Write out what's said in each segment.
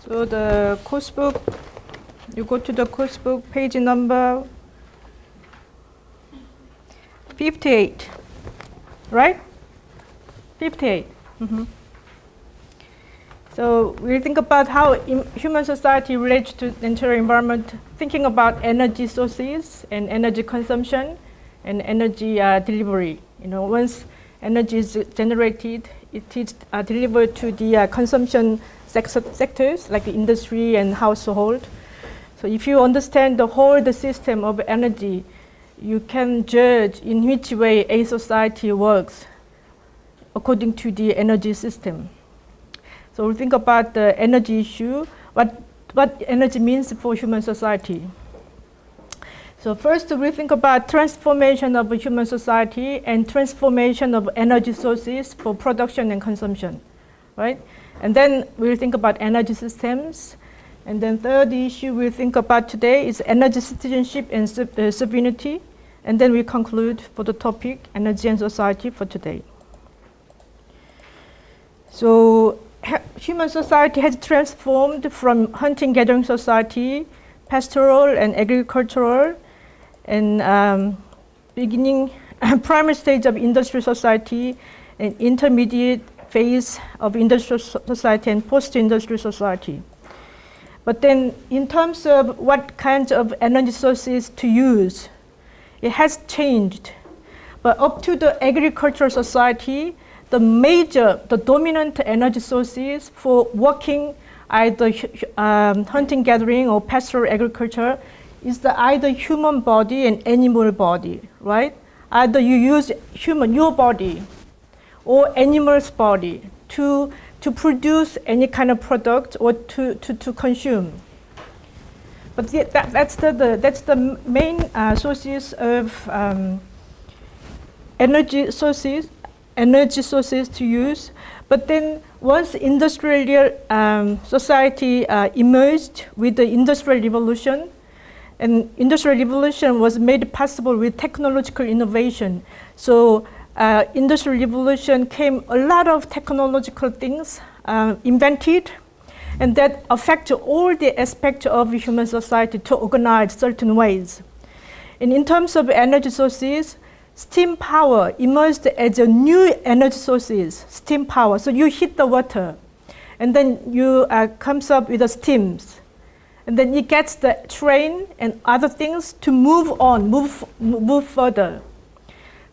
So the course book, you go to the course book, page number 58, right? 58. So we think about how human society relates to the natural environment, thinking about energy sources and energy consumption and energy delivery. You know, once energy is generated, it is delivered to the consumption sectors like the industry and household. So if you understand the system of energy, you can judge in which way a society works according to the energy system. So we'll think about the energy issue, what energy means for human society. So first we think about transformation of human society and transformation of energy sources for production and consumption, right? And then we'll think about energy systems. And then third issue we'll think about today is energy citizenship and sovereignty. And then we conclude for the topic, energy and society for today. So human society has transformed from hunting-gathering society, pastoral and agricultural, and beginning primary stage of industrial society, and intermediate phase of industrial society and post-industrial society. But then in terms of what kinds of energy sources to use, it has changed. But up to the agricultural society, the dominant energy sources for working either hunting, gathering, or pastoral agriculture is either human body and animal body, right? Either you use your body or animal's body to produce any kind of product or to consume. But that's the main sources of energy sources to use. But then once industrial society emerged with the Industrial Revolution, and Industrial Revolution was made possible with technological innovation. So Industrial Revolution came a lot of technological things invented, and that affect all the aspects of human society to organize certain ways. And in terms of energy sources, steam power emerged as a new energy sources, steam power. So you heat the water, and then you comes up with the steams. And then it gets the train and other things to move further.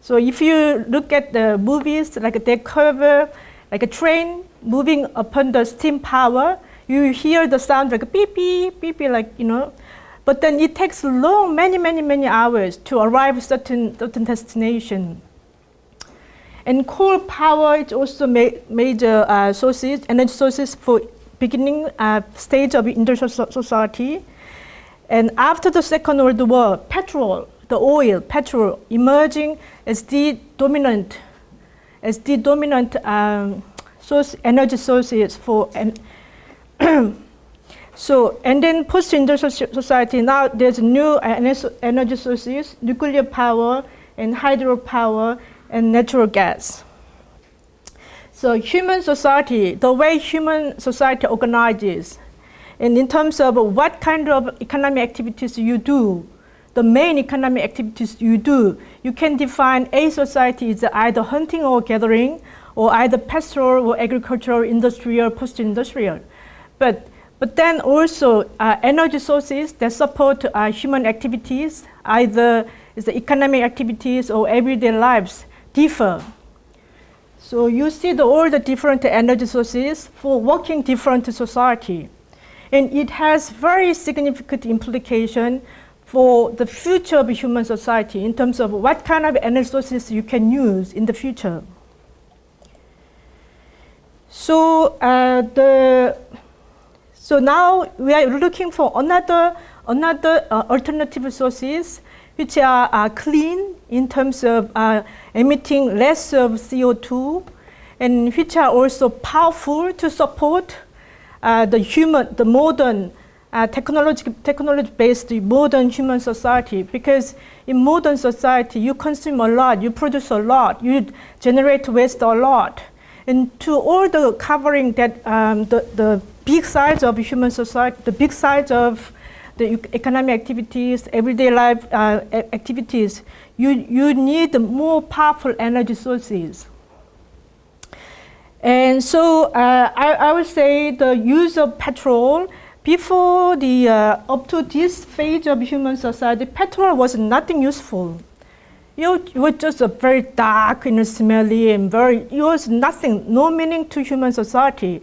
So if you look at the movies, like they cover like a train moving upon the steam power, you hear the sound like a beep, beep, beep, like, you know. But then it takes long, many hours to arrive at certain destination. And coal power is also major sources, energy sources for beginning stage of industrial society. And after the Second World War, petrol emerging as the dominant energy sources for. So, and then post-industrial society, now there's new energy sources, nuclear power and hydropower and natural gas. So human society, the way human society organizes, and in terms of what kind of economic activities you do, the main economic activities you do, you can define a society as either hunting or gathering, or either pastoral or agricultural, industrial, post-industrial. But then also energy sources that support human activities, either is the economic activities or everyday lives, differ. So you see all the different energy sources for working different society. And it has very significant implication for the future of human society in terms of what kind of energy sources you can use in the future. So So now we are looking for another alternative sources which are clean in terms of emitting less of CO2, and which are also powerful to support the modern technology-based modern human society. Because in modern society, you consume a lot, you produce a lot, you generate waste a lot, and to all the covering that big size of human society, the big size of the economic activities, everyday life activities, you need more powerful energy sources. And so I would say the use of petrol before the up to this phase of human society, petrol was nothing useful. It was just a very dark and smelly and it was nothing, no meaning to human society.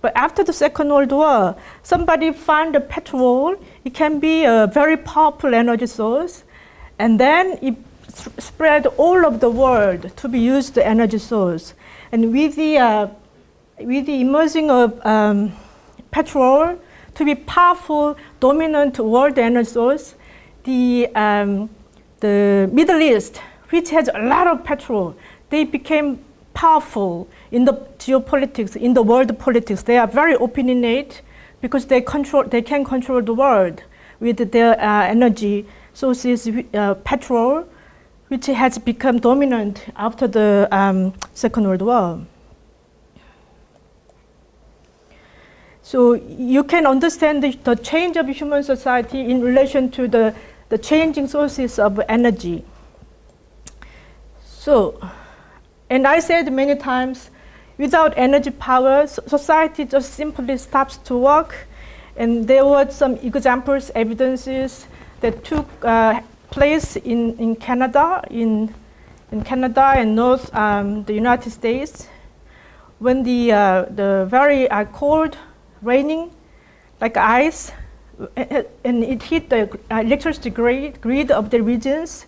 But after the Second World War, somebody found the petrol. It can be a very powerful energy source, and then it spread all over the world to be used the energy source. And with the emerging of petrol to be powerful, dominant world energy source, the Middle East, which has a lot of petrol, they became powerful in the geopolitics, in the world politics. They are very opinionate because they can control the world with their energy sources, petrol, which has become dominant after the Second World War. So you can understand the change of human society in relation to the changing sources of energy. So, and I said many times, without energy power, society just simply stops to work. And there were some examples, evidences that took place in Canada, in Canada and North the United States, when the very cold, raining like ice, and it hit the electricity grid of the regions,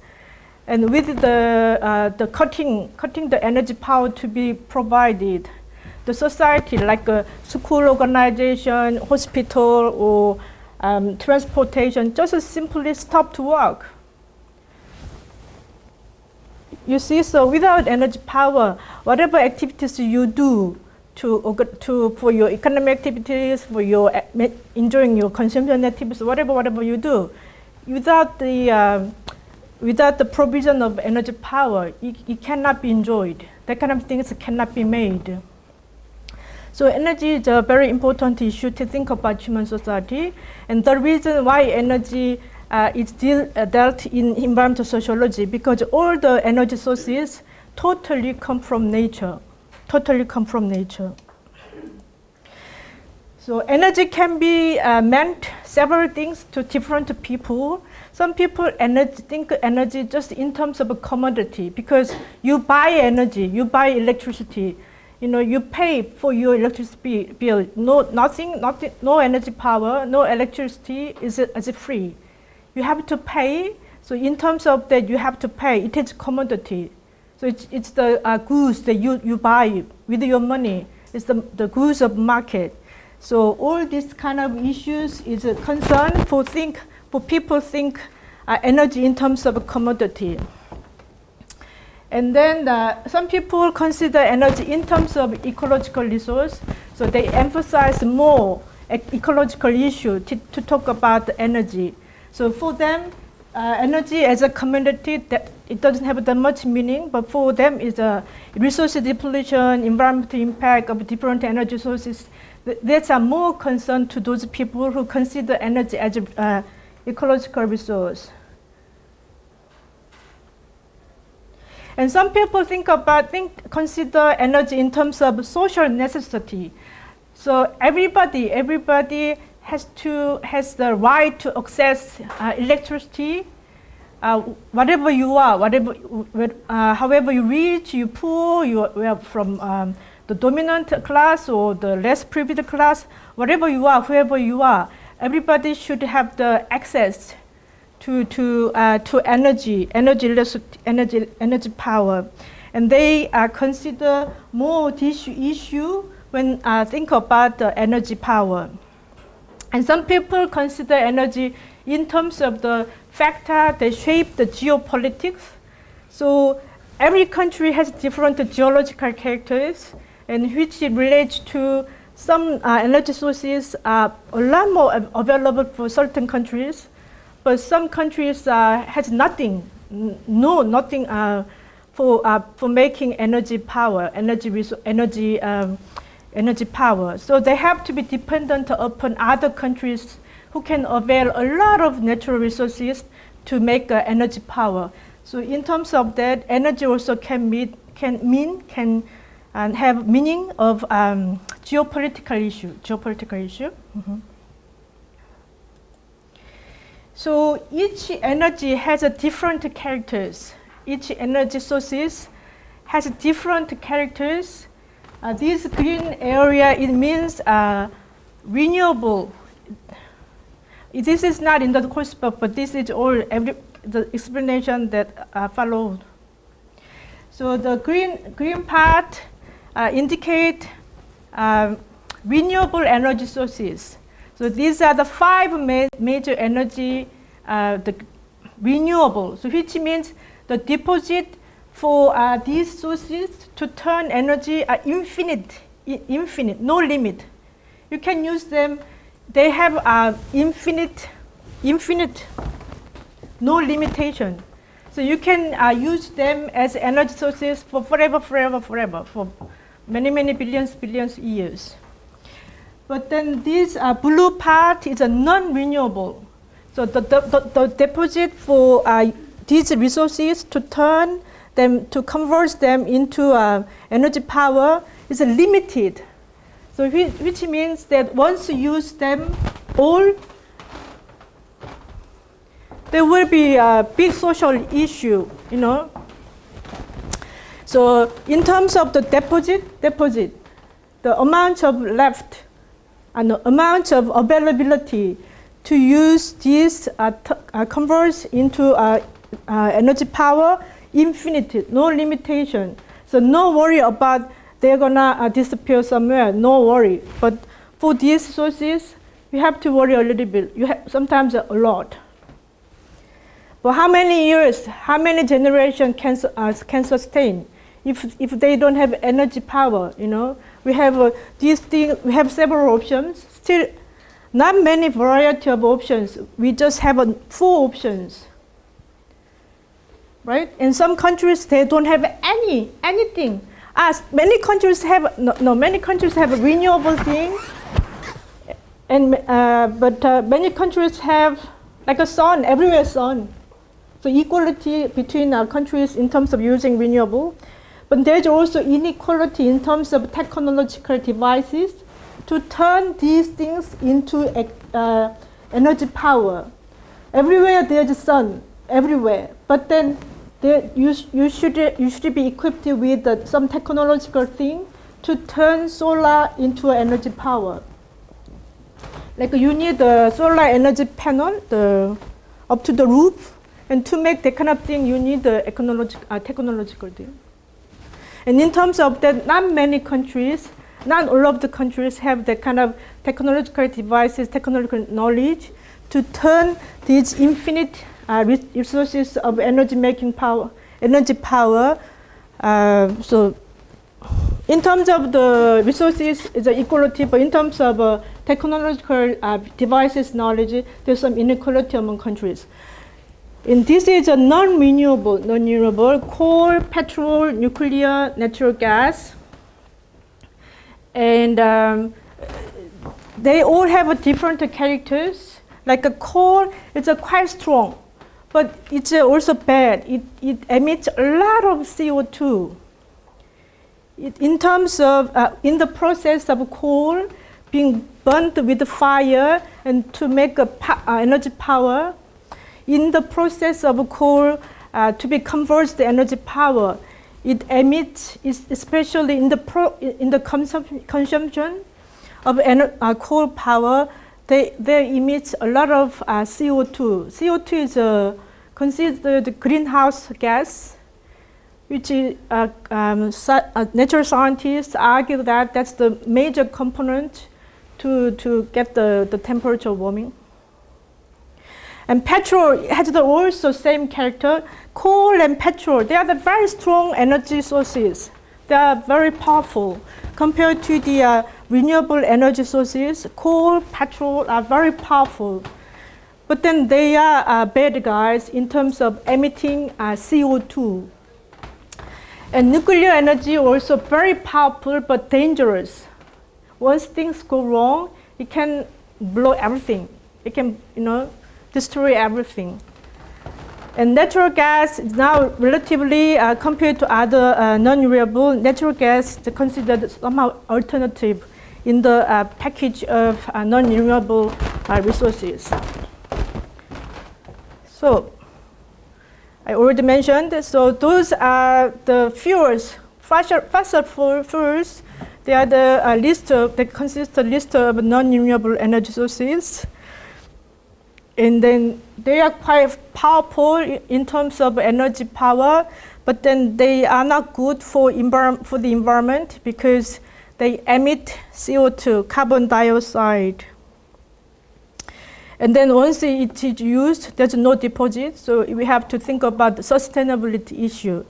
and with the cutting the energy power to be provided, the society like a school organization, hospital, or transportation just simply stopped to work. You see, so without energy power, whatever activities you do for your economic activities, for your enjoying your consumption activities, whatever you do, without the provision of energy power, it cannot be enjoyed. That kind of things cannot be made. So energy is a very important issue to think about human society, and the reason why energy is dealt in environmental sociology, because all the energy sources totally come from nature. So energy can be meant several things to different people. Some people think energy just in terms of a commodity, because you buy energy, you buy electricity, you pay for your electricity bill. No energy power, no electricity is free. You have to pay. So in terms of that, you have to pay. It is commodity. So it's the goods that you buy with your money. It's the goods of market. So all these kind of issues is a concern for people think energy in terms of a commodity. And then some people consider energy in terms of ecological resource. So they emphasize more ecological issue to talk about energy. So for them, energy as a commodity, that it doesn't have that much meaning, but for them it's a resource depletion, environmental impact of different energy sources. That's a more concern to those people who consider energy as an ecological resource. And some people consider energy in terms of social necessity. So everybody has the right to access electricity, whatever you are, however you rich, you poor, you are from the dominant class or the less privileged class, whatever you are, whoever you are, everybody should have the access to energy power, and they consider more this issue when think about the energy power. And some people consider energy in terms of the factor that shape the geopolitics. So every country has different geological characters, and which relates to some energy sources are a lot more available for certain countries, but some countries has nothing for making energy power, energy energy power. So they have to be dependent upon other countries who can avail a lot of natural resources to make energy power. So in terms of that, energy also can have meaning of geopolitical issue. Mm-hmm. So each energy has a different characters. Each energy sources has different characters. This green area, it means renewable. This is not in the course book, but this is all the explanation that followed. So the green part indicate renewable energy sources. So these are the 5 major energy, the renewable. So which means the deposit for these sources to turn energy are infinite, no limit. You can use them. They have infinite, no limitation. So you can use them as energy sources for forever, for many billions years. But then this blue part is a non-renewable. So the deposit for these resources to turn them, to convert them into energy power is limited. So which means that once you use them all, there will be a big social issue, you know. So in terms of the deposit, the amount of left and the amount of availability to use these converts into energy power, infinite, no limitation. So no worry about they're gonna disappear somewhere, no worry. But for these sources, you have to worry a little bit. You have sometimes a lot. But how many years, how many generations can sustain if they don't have energy power? You know, we have these things. We have several options. Still, not many variety of options. We just have 4 options, right? In some countries, they don't have anything. Many countries have many countries have a renewable thing, and but many countries have like a sun, everywhere sun. So equality between countries in terms of using renewable, but there's also inequality in terms of technological devices to turn these things into energy power. Everywhere there's sun, everywhere, but then you should be equipped with some technological thing to turn solar into energy power. Like you need the solar energy panel up to the roof, and to make that kind of thing, you need the technological thing. And in terms of that, not many countries, not all of the countries have that kind of technological devices, technological knowledge to turn these infinite resources of energy power. So in terms of the resources, it's an equality, but in terms of technological devices knowledge, there's some inequality among countries. And this is a non-renewable, coal, petrol, nuclear, natural gas. And they all have different characters. Like a coal, it's quite strong, but it's also bad. It emits a lot of CO2. In terms of, in the process of coal being burnt with fire and to make energy power, in the process of coal to be converted to energy power, it emits, especially in the consumption of coal power, they emit a lot of CO2. CO2 is considered greenhouse gas, which is natural scientists argue that that's the major component to get the temperature warming. And petrol has also same character. Coal and petrol, they are the very strong energy sources. They are very powerful. Compared to the renewable energy sources, coal, petrol are very powerful. But then they are bad guys in terms of emitting CO2. And nuclear energy also very powerful but dangerous. once things go wrong, it can blow everything. It can, destroy everything. And natural gas is now relatively, compared to other non-renewable, natural gas is considered somehow alternative in the package of non-renewable resources. So, I already mentioned, so those are the fuels, fossil fuels. They are the they consist of list of non-renewable energy sources. And then they are quite powerful in terms of energy power, but then they are not good for the environment because they emit CO2, carbon dioxide. And then once it is used, there's no deposit, so we have to think about the sustainability issue.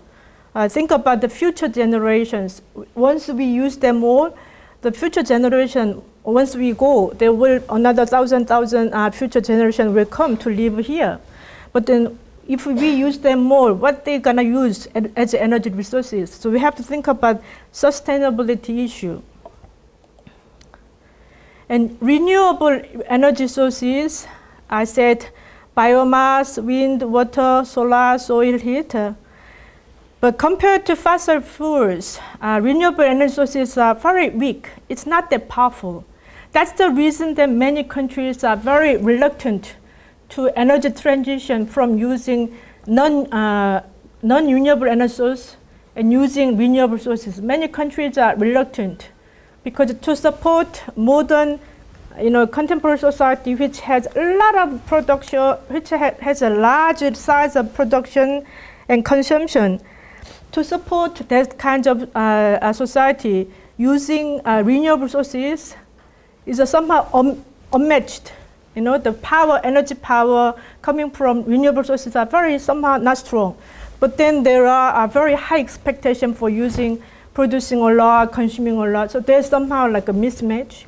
Think about the future generations. Once we use them all, the future generation, once we go, there will another thousand future generation will come to live here. But then if we use them more, what they're gonna use as energy resources? So we have to think about sustainability issue. And renewable energy sources, I said biomass, wind, water, solar, soil heat. But compared to fossil fuels, renewable energy sources are very weak. It's not that powerful. That's the reason that many countries are very reluctant to energy transition from using non-renewable energy sources and using renewable sources. Many countries are reluctant because to support modern, contemporary society which has a lot of production, which has a large size of production and consumption, to support that kind of society using renewable sources is somehow unmatched. The energy power coming from renewable sources are somehow not strong. But then there are a very high expectation for producing a lot, consuming a lot. So there's somehow like a mismatch.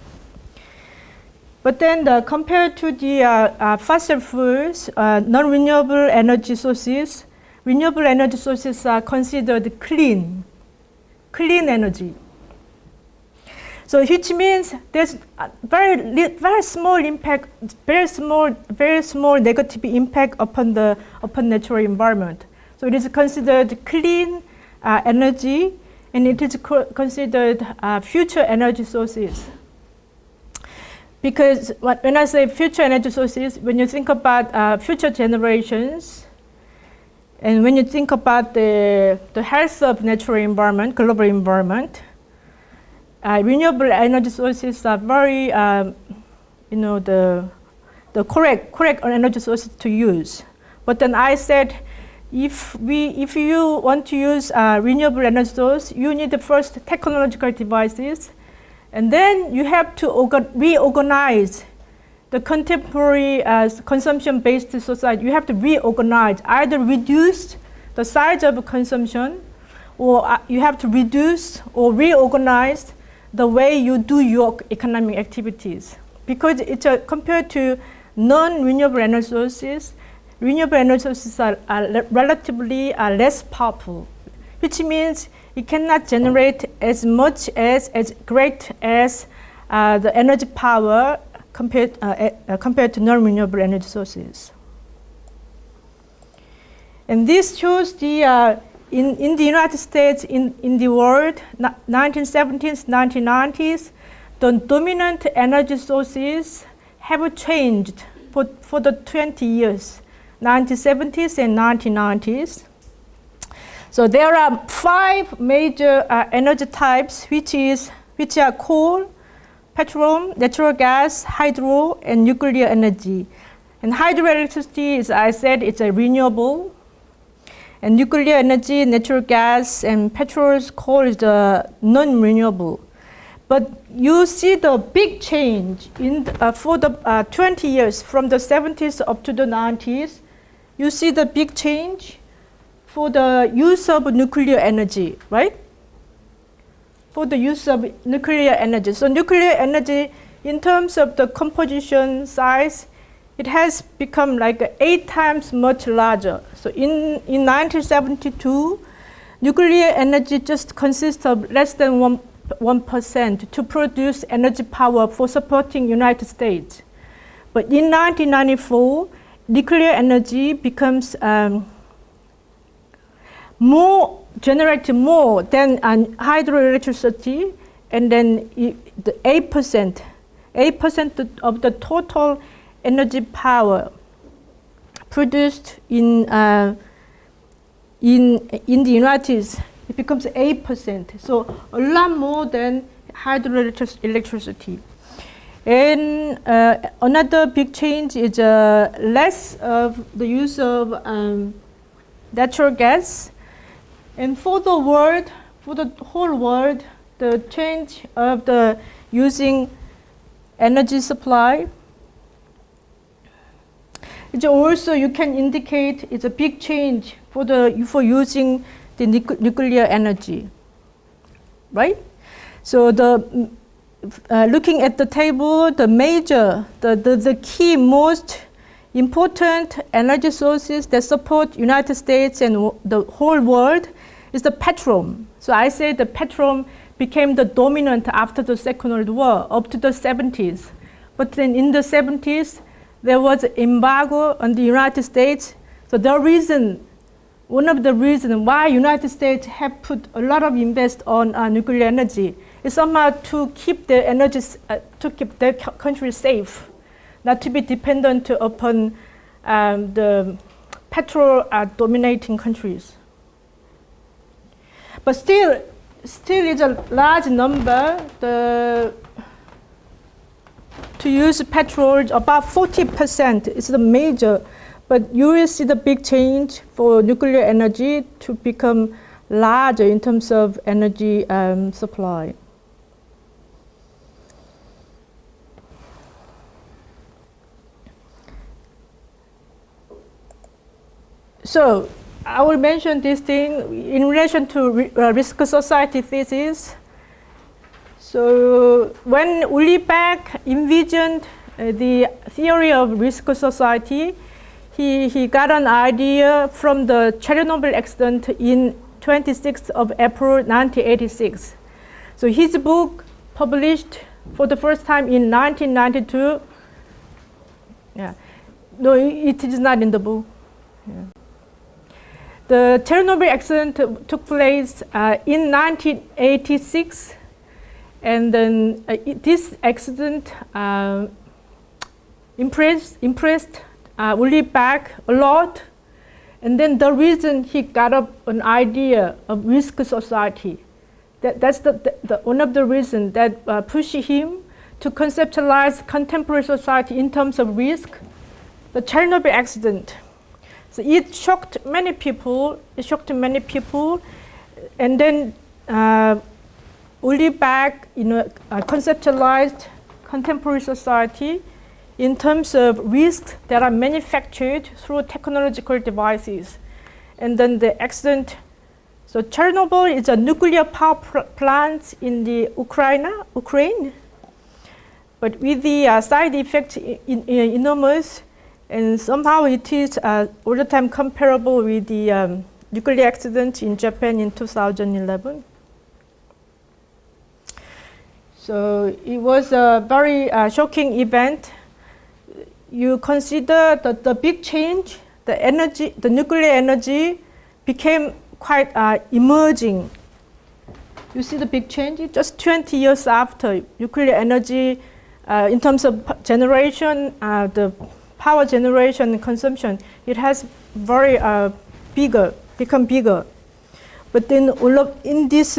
But then compared to the fossil fuels, non-renewable energy sources, renewable energy sources are considered clean energy. So which means there's a very small impact, very small negative impact upon natural environment. So it is considered clean energy, and it is considered future energy sources. Because when I say future energy sources, when you think about future generations, and when you think about the health of natural environment, global environment, renewable energy sources are very, the correct energy sources to use. But then I said, if you want to use renewable energy source, you need the first technological devices, and then you have to reorganize the contemporary consumption-based society. You have to reorganize, either reduce the size of consumption, or you have to reduce or reorganize the way you do your economic activities. Because it's compared to non-renewable energy sources, renewable energy sources are relatively less powerful, which means it cannot generate as great as the energy power compared to non-renewable energy sources. And this shows the in the United States, in the world, 1970s, 1990s, the dominant energy sources have changed for the 20 years, 1970s and 1990s. So there are 5 major energy types, which are coal, petroleum, natural gas, hydro, and nuclear energy. And hydroelectricity, as I said, it's a renewable. And nuclear energy, natural gas, and petrol, coal is the non-renewable. But you see the big change for the 20 years, from the 70s up to the 90s. You see the big change for the use of nuclear energy, right? For the use of nuclear energy. So nuclear energy, in terms of the composition size, it has become like 8 times much larger. So in 1972, nuclear energy just consists of less than 1% to produce energy power for supporting United States. But in 1994, nuclear energy becomes generated more than hydroelectricity, and then the 8% of the total energy power produced in the United States, it becomes 8%. So a lot more than hydroelectricity. And another big change is less of the use of natural gas. And for the whole world, the change of the using energy supply. It's also, you can indicate it's a big change for using the nuclear energy, right? So looking at the table, the key most important energy sources that support United States and the whole world is the petrol. So I say the petrol became the dominant after the Second World War up to the 70s. But then in the 70s, there was an embargo on the United States. So one of the reasons why United States have put a lot of invest on nuclear energy is somehow to keep their energy, to keep their country safe, not to be dependent upon the petrol dominating countries. But still is a large number. To use petrol, about 40% is the major, but you will see the big change for nuclear energy to become larger in terms of energy supply. So I will mention this thing in relation to risk society thesis. So when Uli Beck envisioned the theory of risk society, he got an idea from the Chernobyl accident in 26th of April 1986. So his book published for the first time in 1992. Yeah, no, it is not in the book. Yeah. The Chernobyl accident took place in 1986. And then this accident impressed Uli Beck a lot. And then the reason he got up an idea of risk society, that's one of the reasons that pushed him to conceptualize contemporary society in terms of risk. The Chernobyl accident. So it shocked many people. And then Uli Beck, conceptualized contemporary society in terms of risks that are manufactured through technological devices. And then the accident. So Chernobyl is a nuclear power plant in the Ukraine, but with the side effects enormous, and somehow it is all the time comparable with the nuclear accident in Japan in 2011. So it was a very shocking event. You consider the big change, the nuclear energy became quite emerging. You see the big change? Just 20 years after, nuclear energy, in terms of generation, the power generation and consumption, it has become bigger. But then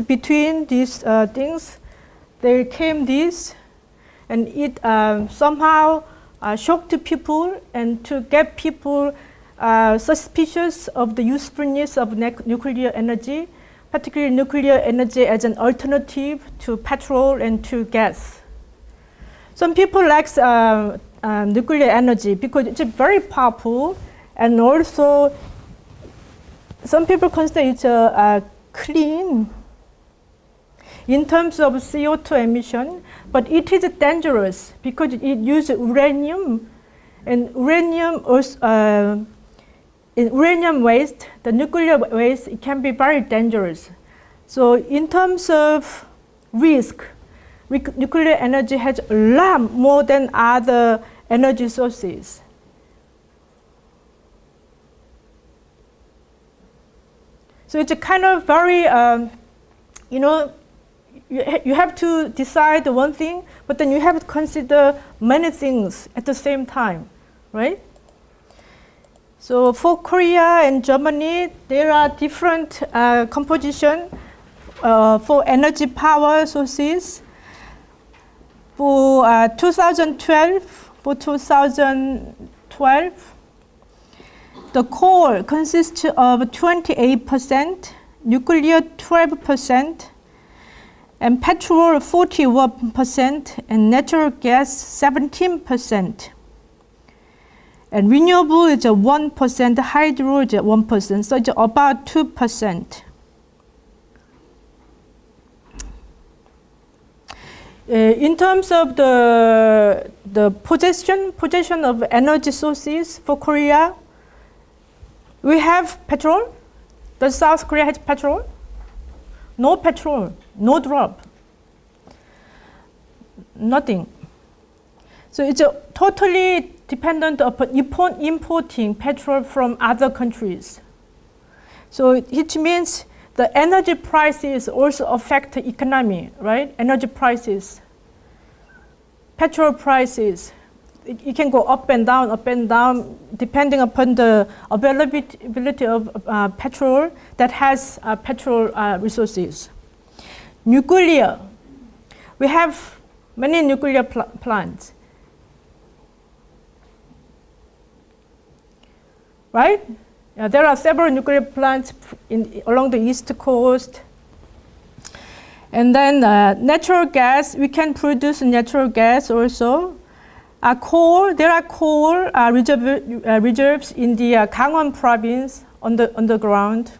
between these things, there came this, and it somehow shocked people, and to get people suspicious of the usefulness of nuclear energy, particularly nuclear energy as an alternative to petrol and to gas. Some people like nuclear energy because it's very powerful, and also some people consider it clean in terms of CO2 emission, but it is dangerous because it uses uranium, and in uranium waste, the nuclear waste, it can be very dangerous. So in terms of risk. Nuclear energy has a lot more than other energy sources. So it's a kind of very, you have to decide one thing, but then you have to consider many things at the same time, right? So for Korea and Germany, there are different composition for energy power sources. For 2012, the coal consists of 28%, nuclear 12%, and petrol 41%, and natural gas 17%. And renewable is 1%, hydro is 1%, so it's about 2%. In terms of the possession of energy sources for Korea, we have petrol. Does South Korea have petrol? No petrol, no drop, nothing. So it's totally dependent upon importing petrol from other countries. So which means the energy prices also affect the economy, right? Energy prices, petrol prices, it can go up and down, depending upon the availability of petrol that has petrol resources. Nuclear, we have many nuclear plants, right? There are several nuclear plants along the east coast. And then natural gas, we can produce natural gas also. There are coal reserves in the Gangwon province underground.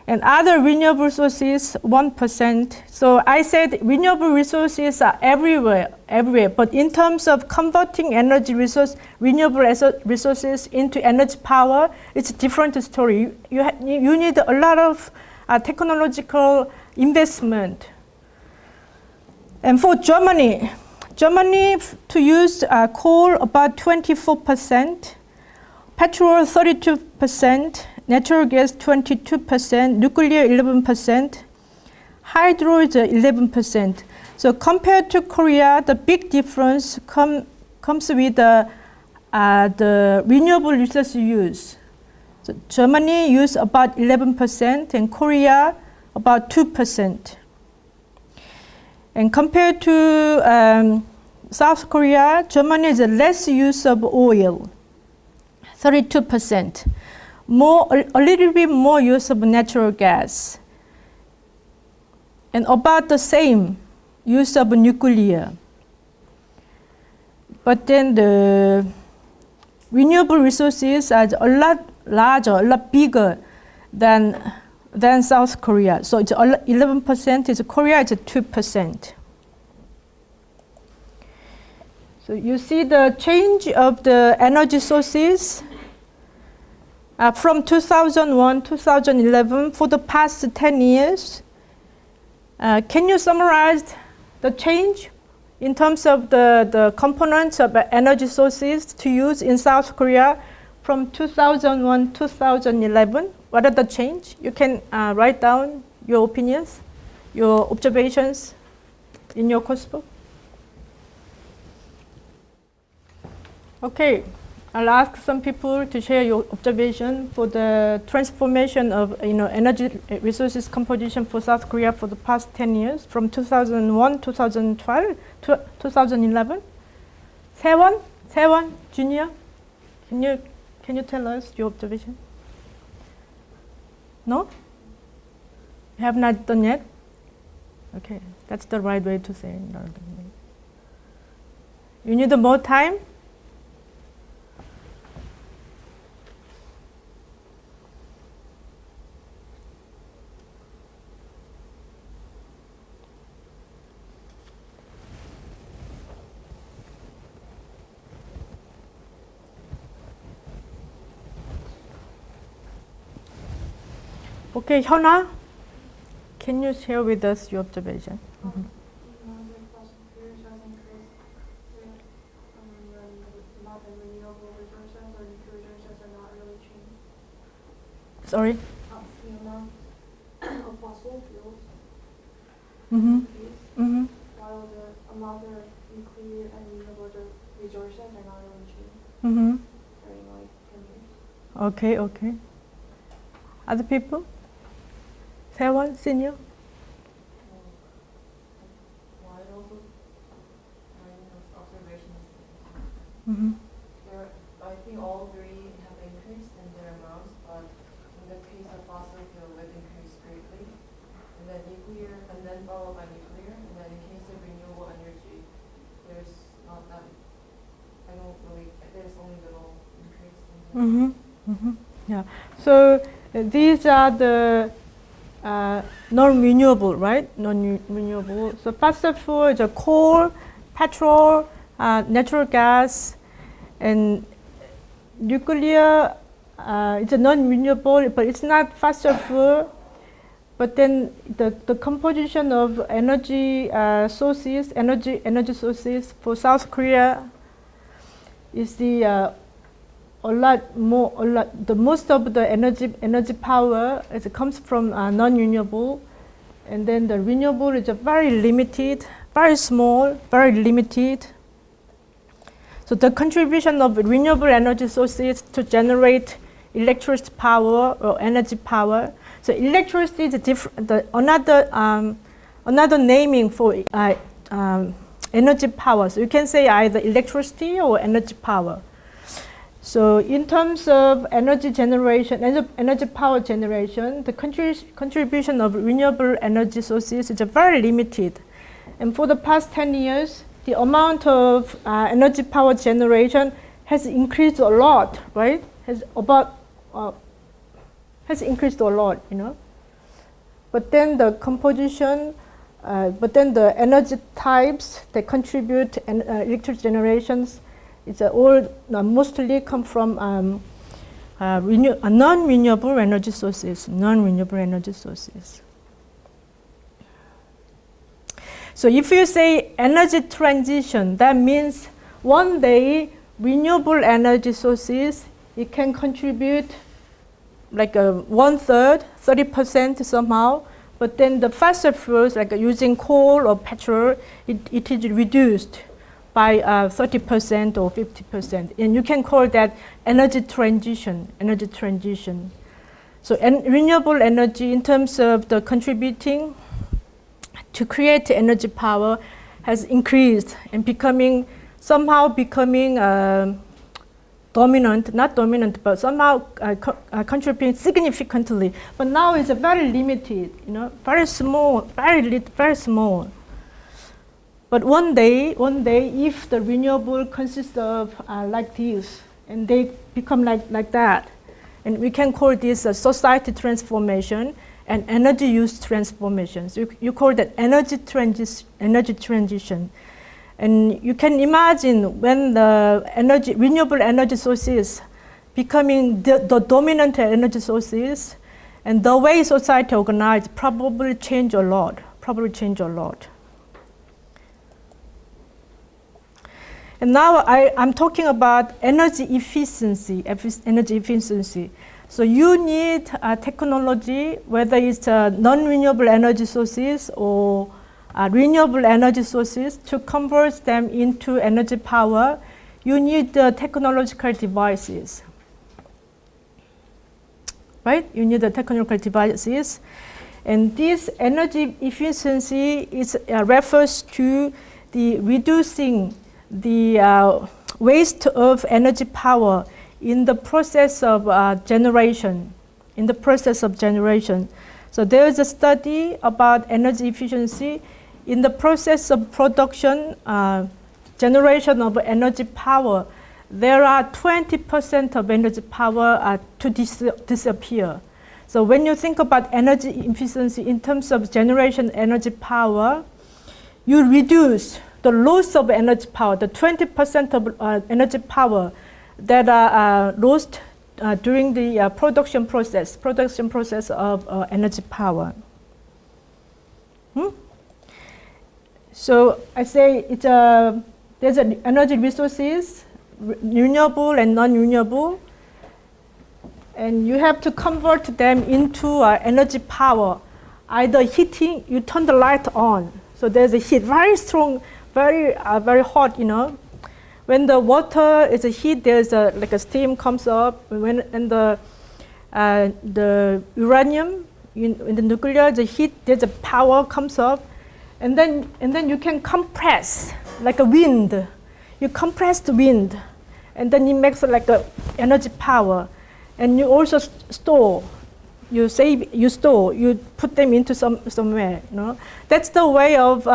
And other renewable sources, 1%. So I said renewable resources are everywhere. But in terms of converting renewable resources into energy power, it's a different story. You need a lot of technological investment. And for Germany to use coal about 24%, petrol 32%, natural gas 22%, nuclear 11%, hydro is 11%. So compared to Korea, the big difference comes with the renewable resource use. So Germany use about 11% and Korea about 2%. And compared to South Korea, Germany is less use of oil, 32%. A little bit more use of natural gas. And about the same use of nuclear. But then the renewable resources are a lot larger, a lot bigger than South Korea. So it's 11%, is Korea is 2%. So you see the change of the energy sources from 2001, 2011 for the past 10 years. Can you summarize the change in terms of the components of energy sources to use in South Korea from 2001, 2011? What are the change? You can write down your opinions, your observations in your course book. Okay, I'll ask some people to share your observation for the transformation of energy resources composition for South Korea for the past 10 years, from 2001, 2012 to 2011. Sewon, Junior, can you tell us your observation? No? You have not done yet? Okay, that's the right way to say it. You need more time? Okay, Hyuna, can you share with us your observation? The fossil fuels has increased the amount of renewable resources or resources are not really changed. Sorry? The amount of fossil fuels Mm-hmm. increased, Mm-hmm. while the amount of nuclear and renewable resources are not really changed Mm-hmm. during like 10 years. Okay, okay. Other people? Sewan, senior? Well, I also observations. Mm-hmm. I think all three have increased in their amounts, but in the case of fossil fuel, it increased greatly, and then nuclear, and then followed by nuclear, and then in case of renewable energy, there's not that. There's only little increase. Mm-hmm. Mm-hmm. Yeah. So these are the non-renewable, right? Non-renewable. So fossil fuel is a coal, petrol, natural gas, and nuclear. It's a non-renewable, but it's not fossil fuel. But then the composition of energy sources, energy sources for South Korea is the the most of the energy power comes from non-renewable, and then the renewable is very limited, very small, very limited. So the contribution of renewable energy sources to generate electricity power or energy power. So electricity is another naming for energy power. So you can say either electricity or energy power. So in terms of energy generation, energy power generation, the contribution of renewable energy sources is very limited. And for the past 10 years, the amount of energy power generation has increased a lot, right? Has increased a lot, you know. But then the composition, but then the energy types that contribute electric generations, it's all mostly come from non-renewable energy sources. Non-renewable energy sources. So if you say energy transition, that means one day renewable energy sources, it can contribute like 1/3, 30% somehow. But then the fossil fuels, like using coal or petrol, it is reduced by 30% or 50%. And you can call that energy transition, So renewable energy in terms of the contributing to create energy power has increased and somehow becoming dominant, not dominant, but somehow contributing significantly. But now it's very limited, you know, very small, very small. But one day, if the renewable consists of like this, and they become like that, and we can call this a society transformation and energy use transformation. So you call that energy transition. And you can imagine when the renewable energy sources becoming the dominant energy sources, and the way society organized probably change a lot. And now I'm talking about energy efficiency. So you need technology, whether it's non-renewable energy sources or renewable energy sources, to convert them into energy power. You need the technological devices, right? You need the technological devices. And this energy efficiency refers to the reducing the waste of energy power in the process of generation. So there is a study about energy efficiency in the process of production, generation of energy power. There are 20% of energy power to disappear. So when you think about energy efficiency in terms of generation energy power, you reduce the loss of energy power, the 20% of energy power that are lost during the production process of energy power. So I say there's energy resources, renewable and non-renewable, and you have to convert them into energy power. Either heating, you turn the light on, so there's a heat, very strong, very hot, you know. When the water is a heat, there's like a steam comes up. And the uranium in the nuclear, the heat, there's a power comes up, and then you can compress like a wind. You compress the wind, and then it makes like a energy power. And you also store. You put them into somewhere. You know, that's the way of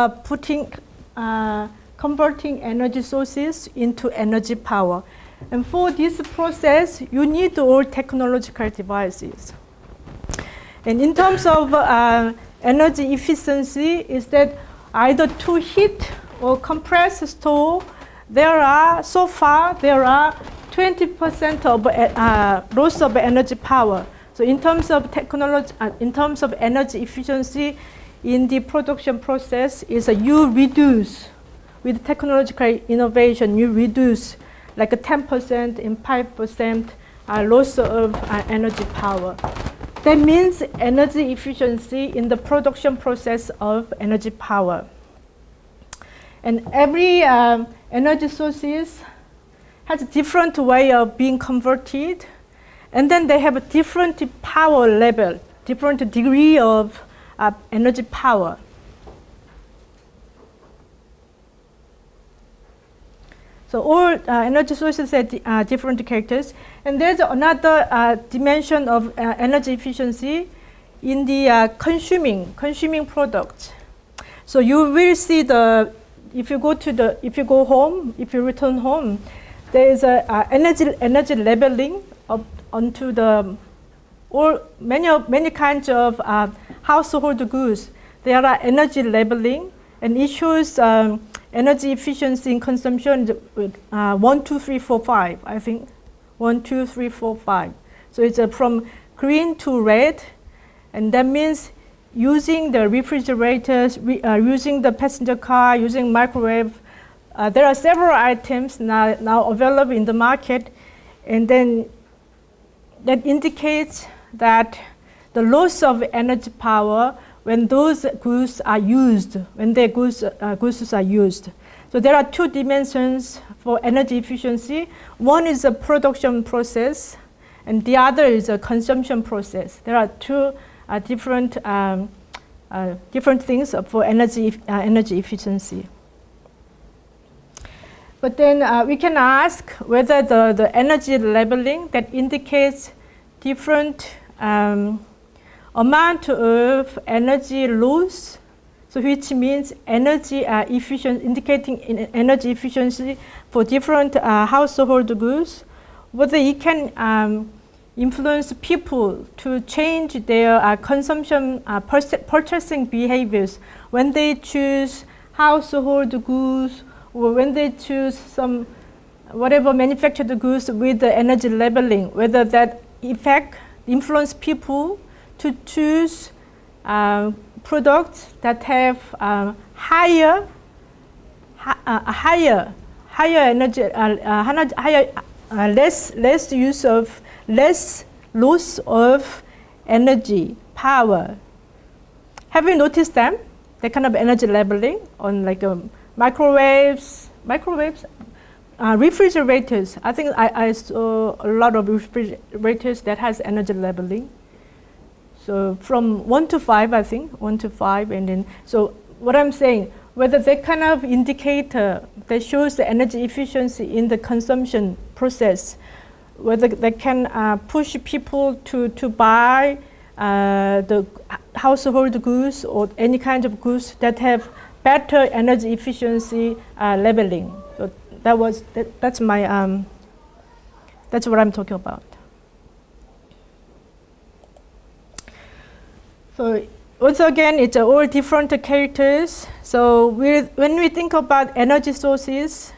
converting energy sources into energy power. And for this process, you need all technological devices. And in terms of energy efficiency, is that either to heat or compress, store. There are 20% of loss of energy power. So in terms of technology, in terms of energy efficiency in the production process, is you reduce with technological innovation. You reduce like a 10% and 5% loss of energy power. That means energy efficiency in the production process of energy power. And every energy sources has a different way of being converted, and then they have a different power level, different degree of energy power. So all energy sources have different characters, and there's another dimension of energy efficiency in the consuming products. So you will see if you return home, there is energy labeling onto many kinds of household goods. There are energy labeling, and it shows energy efficiency in consumption 1, 2, 3, 4, 5. I think 1, 2, 3, 4, 5. So it's from green to red, and that means using the refrigerators, using the passenger car, using microwave. There are several items now available in the market, and then that indicates that the loss of energy power when those goods are used, when their goods are used. So there are two dimensions for energy efficiency. One is a production process, and the other is a consumption process. There are two different things for energy efficiency. But then we can ask whether the energy labeling that indicates different amount of energy loss, so which means energy indicating energy efficiency for different household goods, whether it can influence people to change their consumption purchasing behaviors when they choose household goods, or when they choose some whatever manufactured goods with the energy labeling, whether that influence people to choose products that have higher energy, less loss of energy power. Have you noticed them? That kind of energy labeling on like microwaves, refrigerators. I think I saw a lot of refrigerators that has energy labeling. So from 1 to 5, I think 1 to 5, and then so what I'm saying, whether that kind of indicator that shows the energy efficiency in the consumption process, whether they can push people to buy the household goods or any kind of goods that have better energy efficiency labeling. So that's what I'm talking about. So also again, it's all different characters. So when we think about energy sources,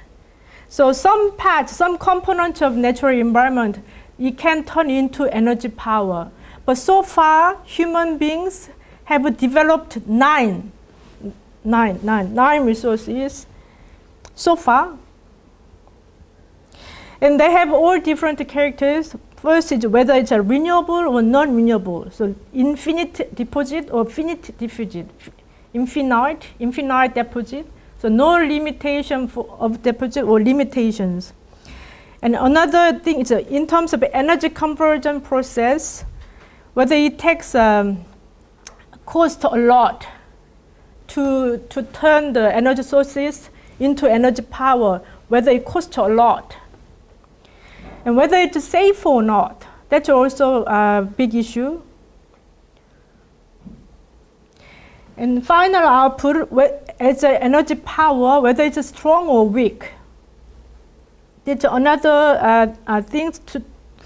so some components of natural environment, it can turn into energy power. But so far, human beings have developed 9 nine resources so far. And they have all different characters. First is whether it's a renewable or non-renewable. So infinite deposit or finite deposit. Infinite deposit. So no limitation of deposit or limitations. And another thing is in terms of energy conversion process, whether it takes cost a lot to turn the energy sources into energy power, whether it costs a lot. And whether it's safe or not, that's also a big issue. And final output as an energy power, whether it's strong or weak. That's another thing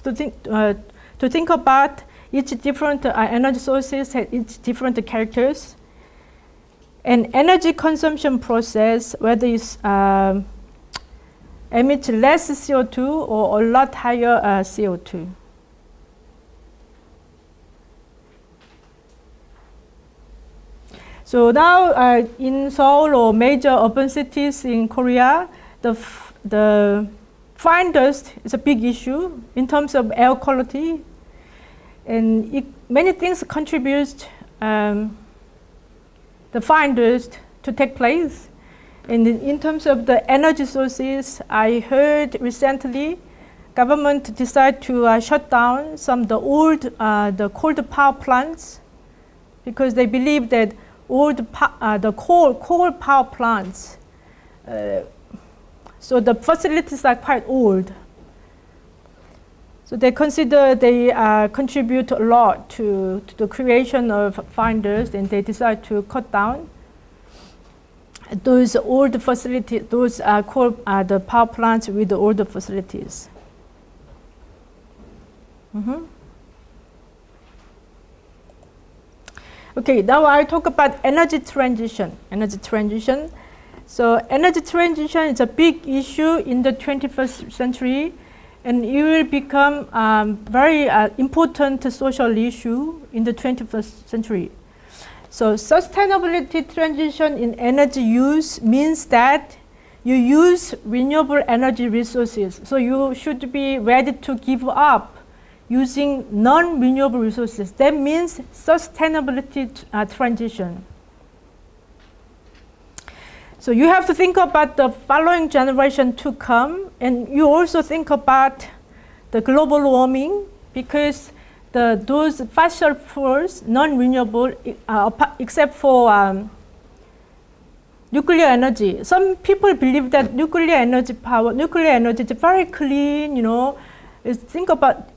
to think about. Each different energy sources have each different characters. And energy consumption process, whether it's emits less CO2 or a lot higher CO2. So now in Seoul or major urban cities in Korea, the fine dust is a big issue in terms of air quality. And many things contribute the fine dust to take place. And in terms of the energy sources, I heard recently government decided to shut down some of the old the coal power plants because they believe that the coal power plants, so the facilities are quite old. So they consider they contribute a lot to the creation of fine dust, and they decide to cut down those old facilities, those the power plants with the older facilities. Okay, now I talk about energy transition. So energy transition is a big issue in the 21st century, and it will become very important social issue in the 21st century. So sustainability transition in energy use means that you use renewable energy resources. So you should be ready to give up using non-renewable resources. That means sustainability transition. So you have to think about the following generation to come, and you also think about the global warming, because those fossil fuels, non-renewable, except for nuclear energy. Some people believe that nuclear energy is very clean, you know. Think about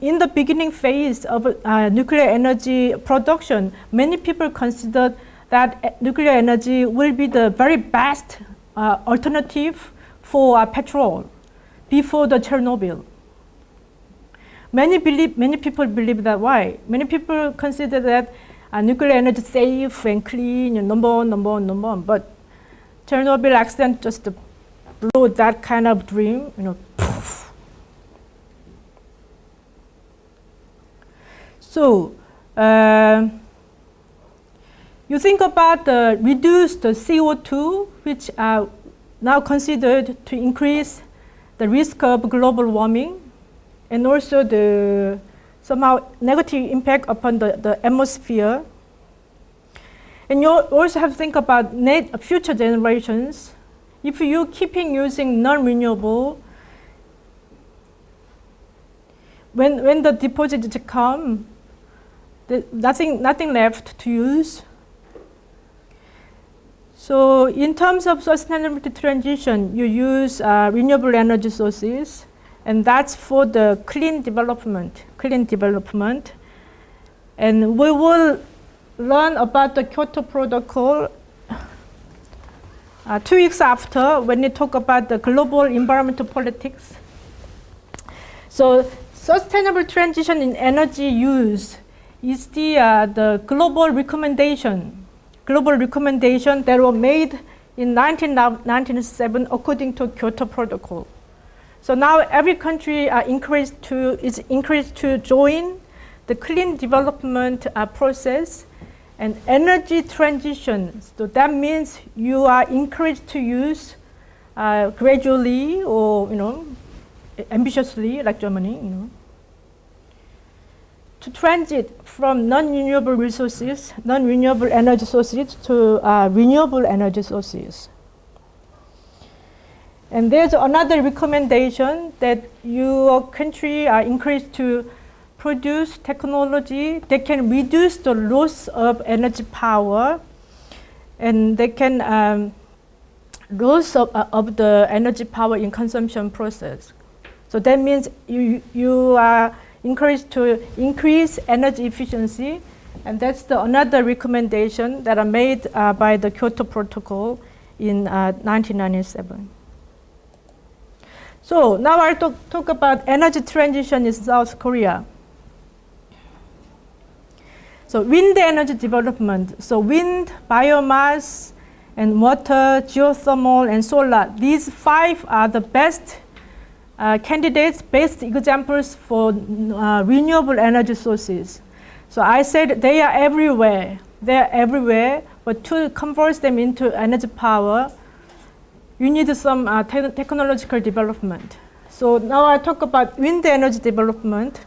in the beginning phase of nuclear energy production, many people consider that nuclear energy will be the very best alternative for petrol before the Chernobyl. Many people believe that. Why? Many people consider that nuclear energy is safe and clean, and number one. But Chernobyl accident just blew that kind of dream, you know. So you think about the reduced CO2, which are now considered to increase the risk of global warming, and also the somehow negative impact upon the atmosphere. And you also have to think about future generations. If you keeping using non-renewable, when the deposits come, nothing left to use. So in terms of sustainability transition, you use renewable energy sources, and that's for the clean development. And we will learn about the Kyoto Protocol 2 weeks after, when we talk about the global environmental politics. So sustainable transition in energy use is the global recommendation that were made in 1997 according to Kyoto Protocol. So now every country is encouraged to join the clean development process, and energy transition. So that means you are encouraged to use gradually or ambitiously, like Germany, to transit from non-renewable resources, non-renewable energy sources to renewable energy sources. And there's another recommendation that your country are encouraged to produce technology that can reduce the loss of energy power, and they can loss of the energy power in consumption process. So that means you are encouraged to increase energy efficiency, and that's another recommendation that are made by the Kyoto Protocol in 1997. So now I'll talk about energy transition in South Korea. So wind energy development. So wind, biomass, and water, geothermal, and solar. These 5 are the best candidates, best examples for renewable energy sources. So I said they are everywhere. They are everywhere, but to convert them into energy power, you need some technological development. So now I talk about wind energy development.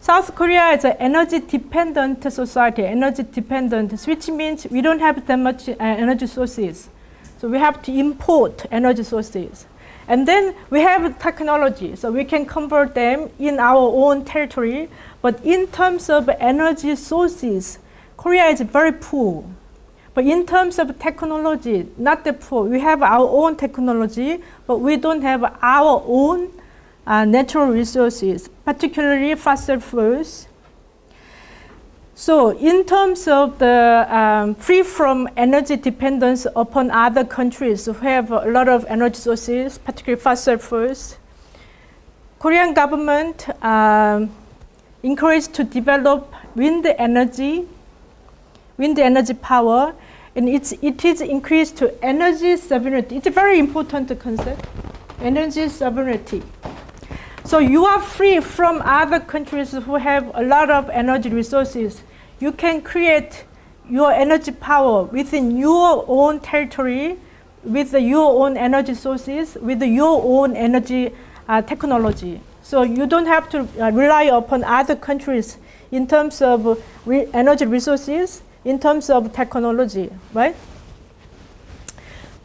South Korea is an energy-dependent society, energy-dependent, which means we don't have that much energy sources. So we have to import energy sources. And then we have technology, so we can convert them in our own territory. But in terms of energy sources, Korea is very poor. But in terms of technology, not that poor. We have our own technology, but we don't have our own natural resources, particularly fossil fuels. So in terms of the free from energy dependence upon other countries who have a lot of energy sources, particularly fossil fuels, Korean government encouraged to develop wind energy power, and it is increased to energy sovereignty. It's a very important concept, energy sovereignty. So you are free from other countries who have a lot of energy resources. You can create your energy power within your own territory, with your own energy sources, with your own energy technology. So you don't have to rely upon other countries in terms of energy resources, in terms of technology, right?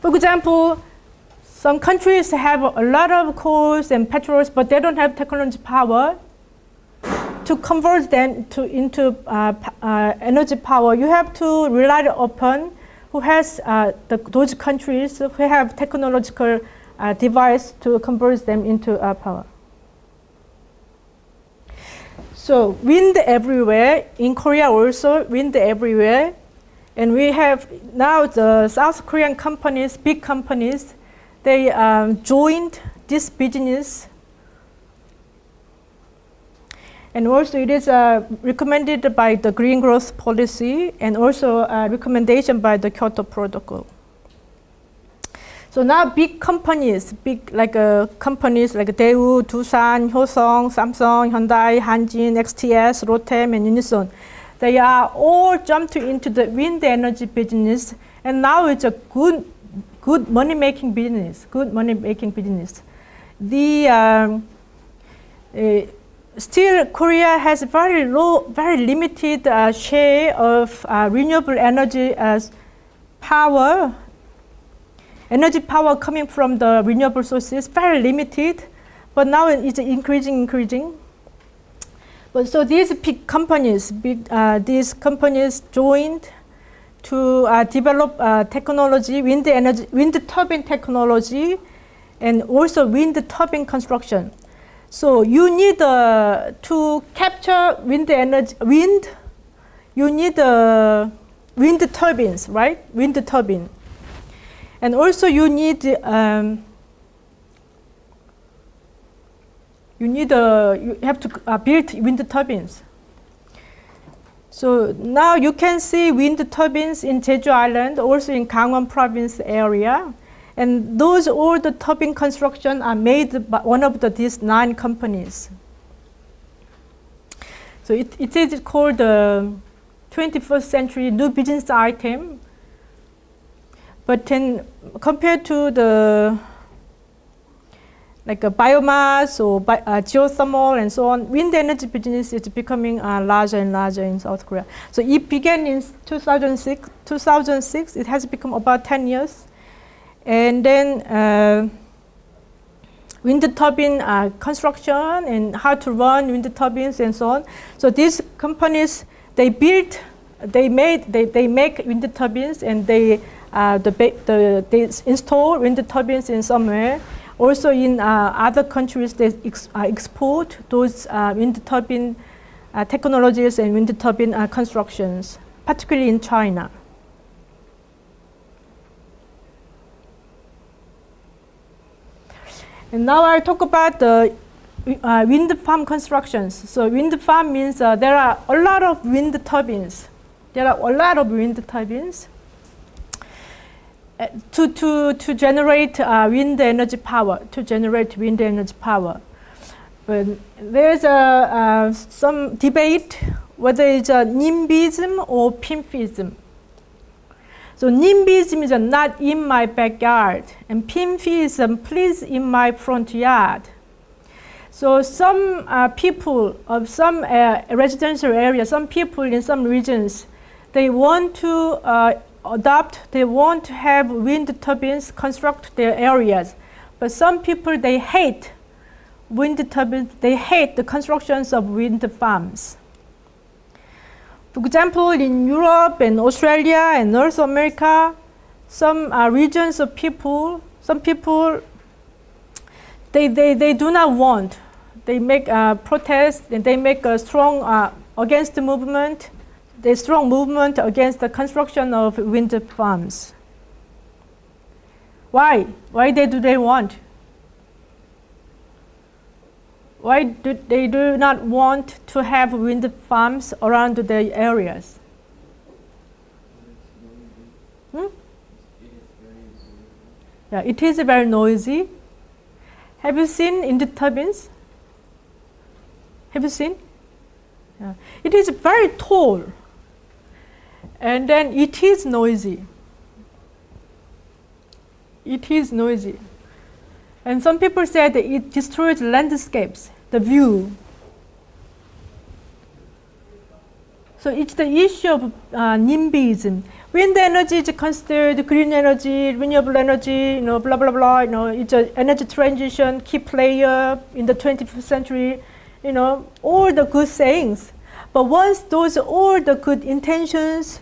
For example, some countries have a lot of coals and petrols, but they don't have technology power. To convert them into energy power, you have to rely upon who has those countries who have technological device to convert them into power. So wind everywhere, in Korea also, wind everywhere. And we have now the South Korean companies, big companies, they joined this business. And also it is recommended by the Green Growth Policy and also a recommendation by the Kyoto Protocol. So now big companies, companies like Daewoo, Doosan, Hyosung, Samsung, Hyundai, Hanjin, XTS, Lotte, and Unison, they are all jumped into the wind energy business, and now it's a good money-making business. Still, Korea has very limited share of renewable energy power. Energy power coming from the renewable sources, very limited, but now it's increasing. But so these big companies, joined to develop technology, wind turbine technology, and also wind turbine construction. So you need to capture wind energy, you need wind turbines, right? Wind turbine. And also you have to build wind turbines. So now you can see wind turbines in Jeju Island, also in Gangwon province area. And all the turbine construction are made by one of these 9 companies. So it is called 21st century new business item. But then compared to the like a biomass or geothermal and so on, wind energy business is becoming larger and larger in South Korea. So it began in 2006. It has become about 10 years. And then wind turbine construction and how to run wind turbines and so on. So these companies, they make wind turbines and they install wind turbines in somewhere. Also in other countries, they export those wind turbine technologies and wind turbine constructions, particularly in China. And now I'll talk about the wind farm constructions. So wind farm means there are a lot of wind turbines. To generate wind energy power, But there's some debate whether it's a NIMBYism or PIMFism. So NIMBYism is not in my backyard, and PIMFism, please in my front yard. So some people of some residential areas, some people in some regions, they want to they want to have wind turbines construct their areas. But some people, they hate wind turbines, they hate the constructions of wind farms. For example, in Europe and Australia and North America, some regions of people, some people, they do not want. They make protests and they make a strong against the movement. The strong movement against the construction of wind farms. Why? Why do they want? Why do they not want to have wind farms around their areas? Yeah, it is very noisy. Have you seen wind turbines? Have you seen? Yeah. It is very tall. And then it is noisy. And some people say that it destroys landscapes, the view. So it's the issue of NIMBYism. Wind energy is considered green energy, renewable energy, blah, blah, blah. It's an energy transition, key player in the 21st century, all the good sayings. But once all the good intentions,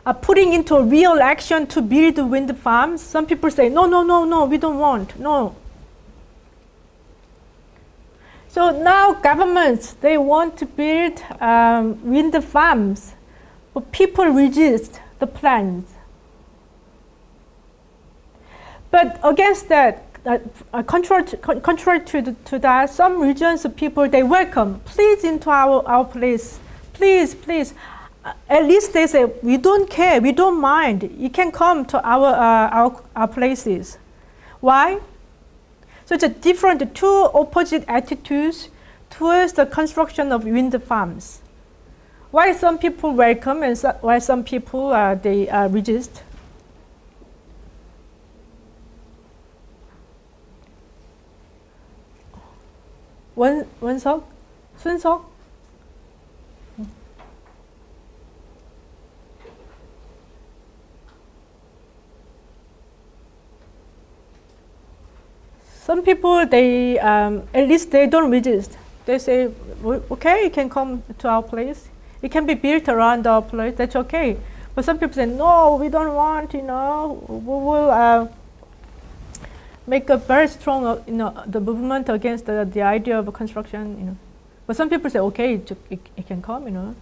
are putting into real action to build wind farms, some people say, no, we don't want, no. So now governments, they want to build wind farms, but people resist the plans. But against that, contrary to that, some regions of people, they welcome, please into our place, please. At least they say, we don't care, we don't mind. You can come to our places. Why? So it's a different, two opposite attitudes towards the construction of wind farms. Why some people welcome and why some people they resist? 원석? 순석? Some people, they at least they don't resist. They say, well, okay, you can come to our place. It can be built around our place. That's okay. But some people say, no, we don't want. We will make a very strong, the movement against the idea of construction. But some people say, okay, it can come.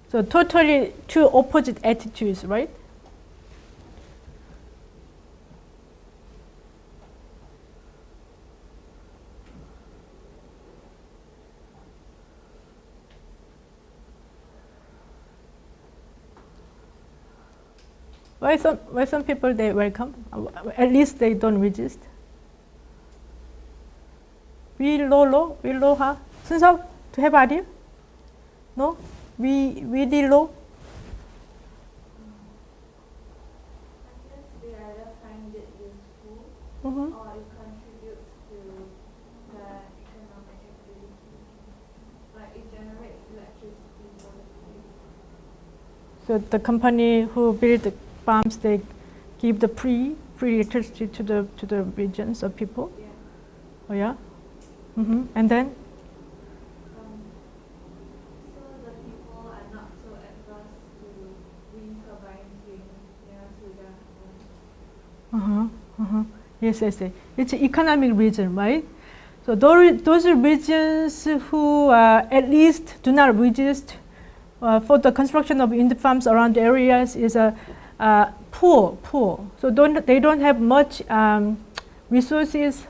So totally two opposite attitudes, right? Why some people they welcome? At least they don't resist. Willoha. Sunseok, do you have idea? No? Willow. I guess we either find it useful Mm-hmm. or it contributes to the economic activity. Like it generates electricity for the city. So the company who build the farms, they give the free electricity to the regions of people. Yeah. Oh yeah. Mm-hmm. And then. So the people are not so adverse to wind turbines being near to their homes. Yes. It's an economic reason, right? So those regions who at least do not resist for the construction of wind farms around the areas is poor. So they don't have much resources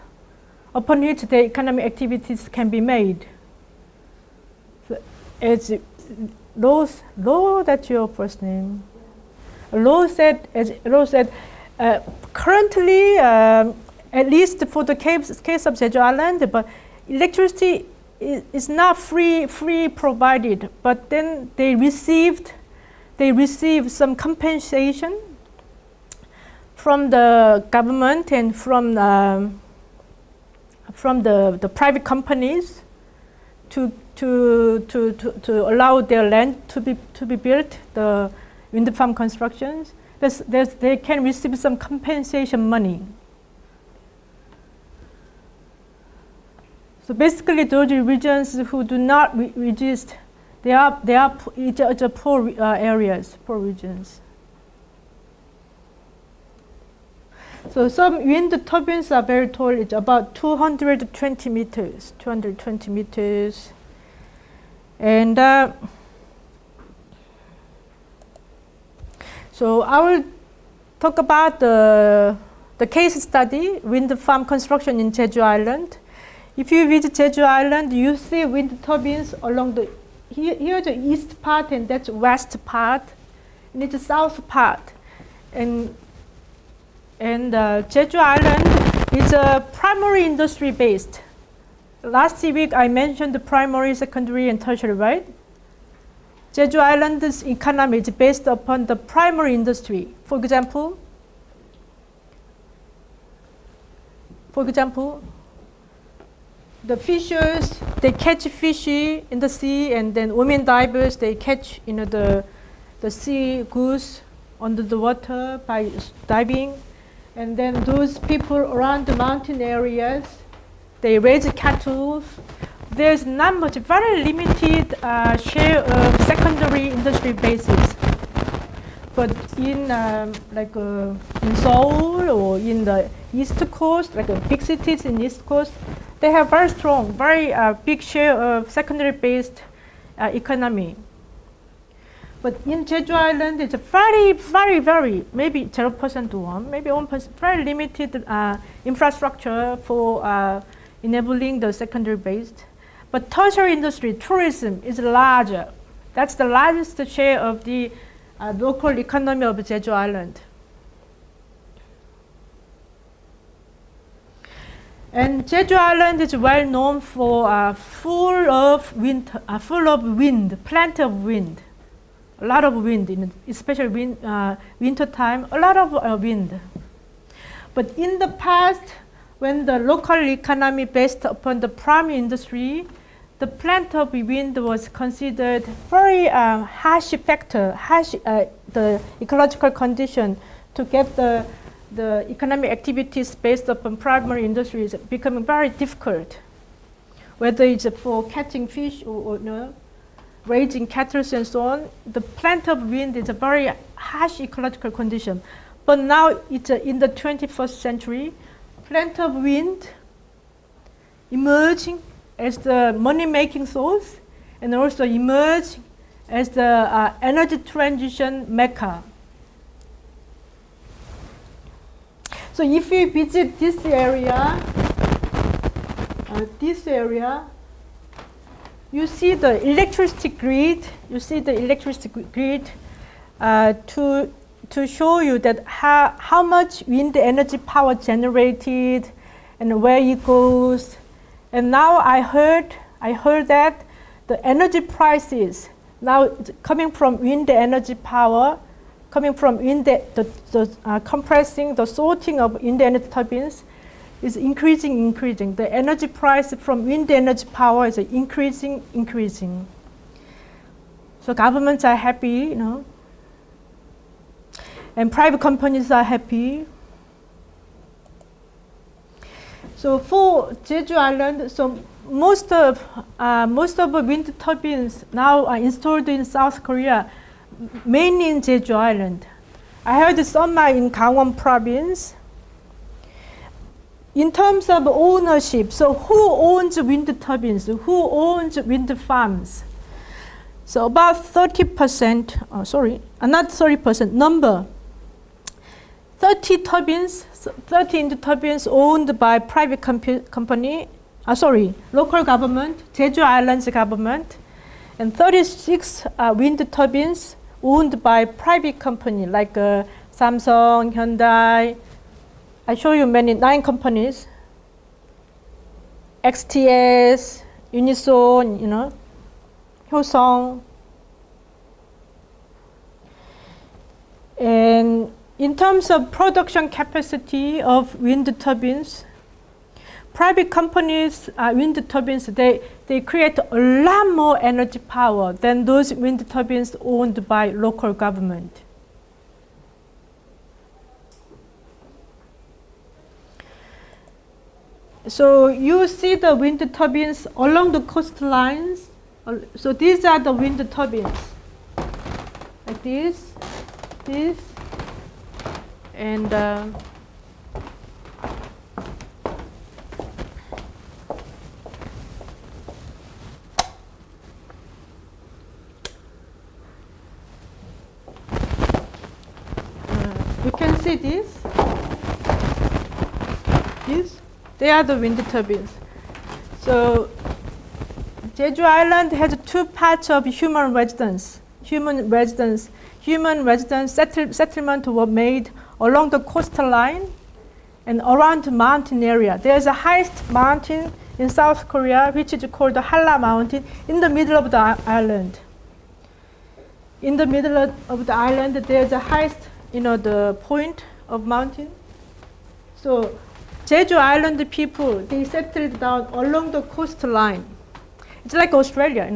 upon which the economic activities can be made. So as Rose, that's your first name. Rose said, currently, at least for the case of Jeju Island, but electricity is not free provided. But then they received some compensation from the government and from the private companies to allow their land to be built, the wind farm constructions. They can receive some compensation money. So basically, those regions who do not resist, they are poor areas, poor regions. So some wind turbines are very tall. It's about 220 meters. And so I will talk about the case study, wind farm construction in Jeju Island. If you visit Jeju Island, you see wind turbines along here's the east part and that's west part, and it's the south part. And Jeju Island is a primary industry based. Last week I mentioned the primary, secondary, and tertiary, right? Jeju Island's economy is based upon the primary industry. For example, the fishers, they catch fish in the sea, and then women divers, they catch the sea goose under the water by diving. And then those people around the mountain areas, they raise cattle. There's not much, very limited share of secondary industry bases. But in in Seoul or in the East Coast, like big cities in East Coast, they have very strong, very big share of secondary-based economy. But in Jeju Island, it's a very, maybe 0% to 1%, maybe 1%, very limited infrastructure for enabling the secondary-based. But tertiary industry, tourism, is larger. That's the largest share of the local economy of Jeju Island. And Jeju Island is well known for full of wind, plenty of wind, a lot of wind, especially winter time, a lot of wind. But in the past, when the local economy based upon the primary industry, the plenty of wind was considered very harsh factor, the ecological condition to get the economic activities based upon primary industry is becoming very difficult. Whether it's for catching fish or raising cattle and so on, the plenty of wind is a very harsh ecological condition. But now it's in the 21st century, plenty of wind emerging as the money-making source and also emerge as the energy transition mecca. So if you visit this area, you see the electricity grid. To show you that how much wind energy power generated and where it goes, And now I heard that the energy prices now coming from wind energy power, coming from wind, compressing, the sorting of wind energy turbines is increasing. The energy price from wind energy power is increasing. So governments are happy, and private companies are happy. So for Jeju Island, so most of wind turbines now are installed in South Korea, mainly in Jeju Island. I heard some are in Gangwon province. In terms of ownership, so who owns wind turbines? Who owns wind farms? So about 30%, not 30%, number. 30 wind turbines owned by private company, local government, Jeju Island's government, and 36 wind turbines owned by private company like Samsung, Hyundai. I show you 9 companies. XTS, Unison, Hyosung. And in terms of production capacity of wind turbines, private companies, wind turbines, they create a lot more energy power than those wind turbines owned by local government. So you see the wind turbines along the coastlines. So these are the wind turbines, like this, and you can see this. They are the wind turbines. So Jeju Island has 2 parts of human residence. Human residence settlement were made along the coastline and around the mountain area. There is a highest mountain in South Korea, which is called the Halla Mountain, in the middle of the island. In the middle of the island, there is a highest, the point of mountain. So Jeju Island people, they settled down along the coastline. It's like Australia,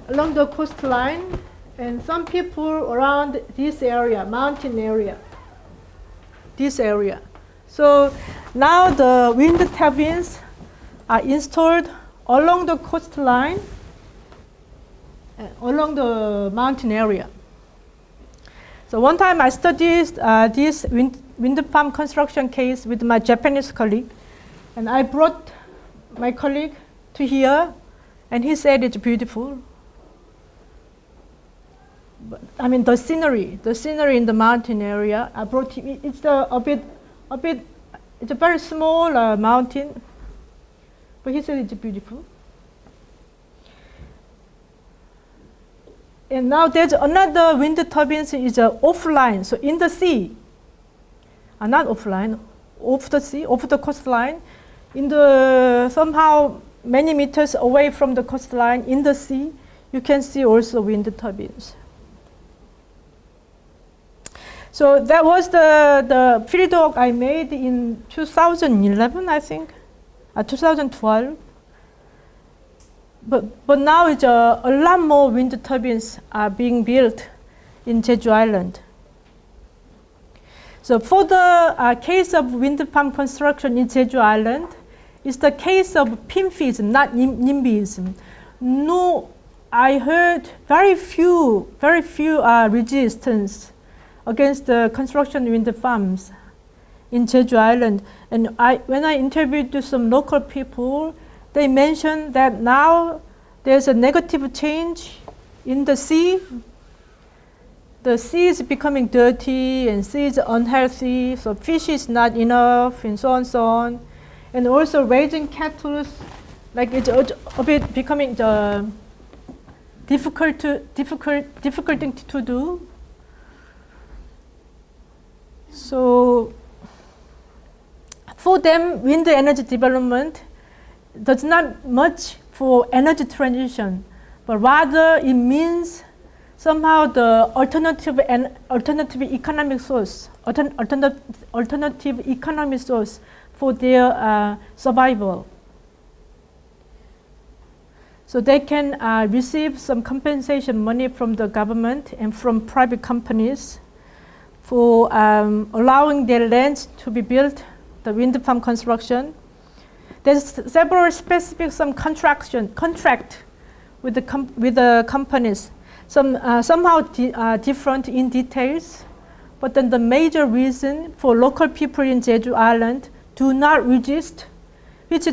along the coastline, and some people around this area, mountain area, this area. So now the wind turbines are installed along the coastline, along the mountain area. So one time I studied this wind farm construction case with my Japanese colleague, and I brought my colleague to here, and he said it's beautiful. But, the scenery in the mountain area, I brought him. It's it's a very small mountain, but he said it's beautiful. And now there's another wind turbines is offline, so in the sea. Not offline, off the sea, off the coastline, in the somehow many meters away from the coastline in the sea, you can see also wind turbines. So that was the fieldwork I made in 2011, I think, 2012. But now it's a lot more wind turbines are being built in Jeju Island. So for the case of wind farm construction in Jeju Island, it's the case of PIMFism, not NIMBYism. No, I heard very few resistance against the construction wind farms in Jeju Island. And when I interviewed some local people, they mentioned that now there's a negative change in the sea. The sea is becoming dirty and sea is unhealthy, so fish is not enough, and so on. And also raising cattle, like it's a bit becoming the difficult thing to do. So for them, wind energy development does not much for energy transition, but rather it means somehow the alternative economic source, alternative economic source for their survival. So they can receive some compensation money from the government and from private companies for allowing their lands to be built, the wind farm construction. There's several specific contract with the companies. Somehow different in details, but then the major reason for local people in Jeju Island do not resist, which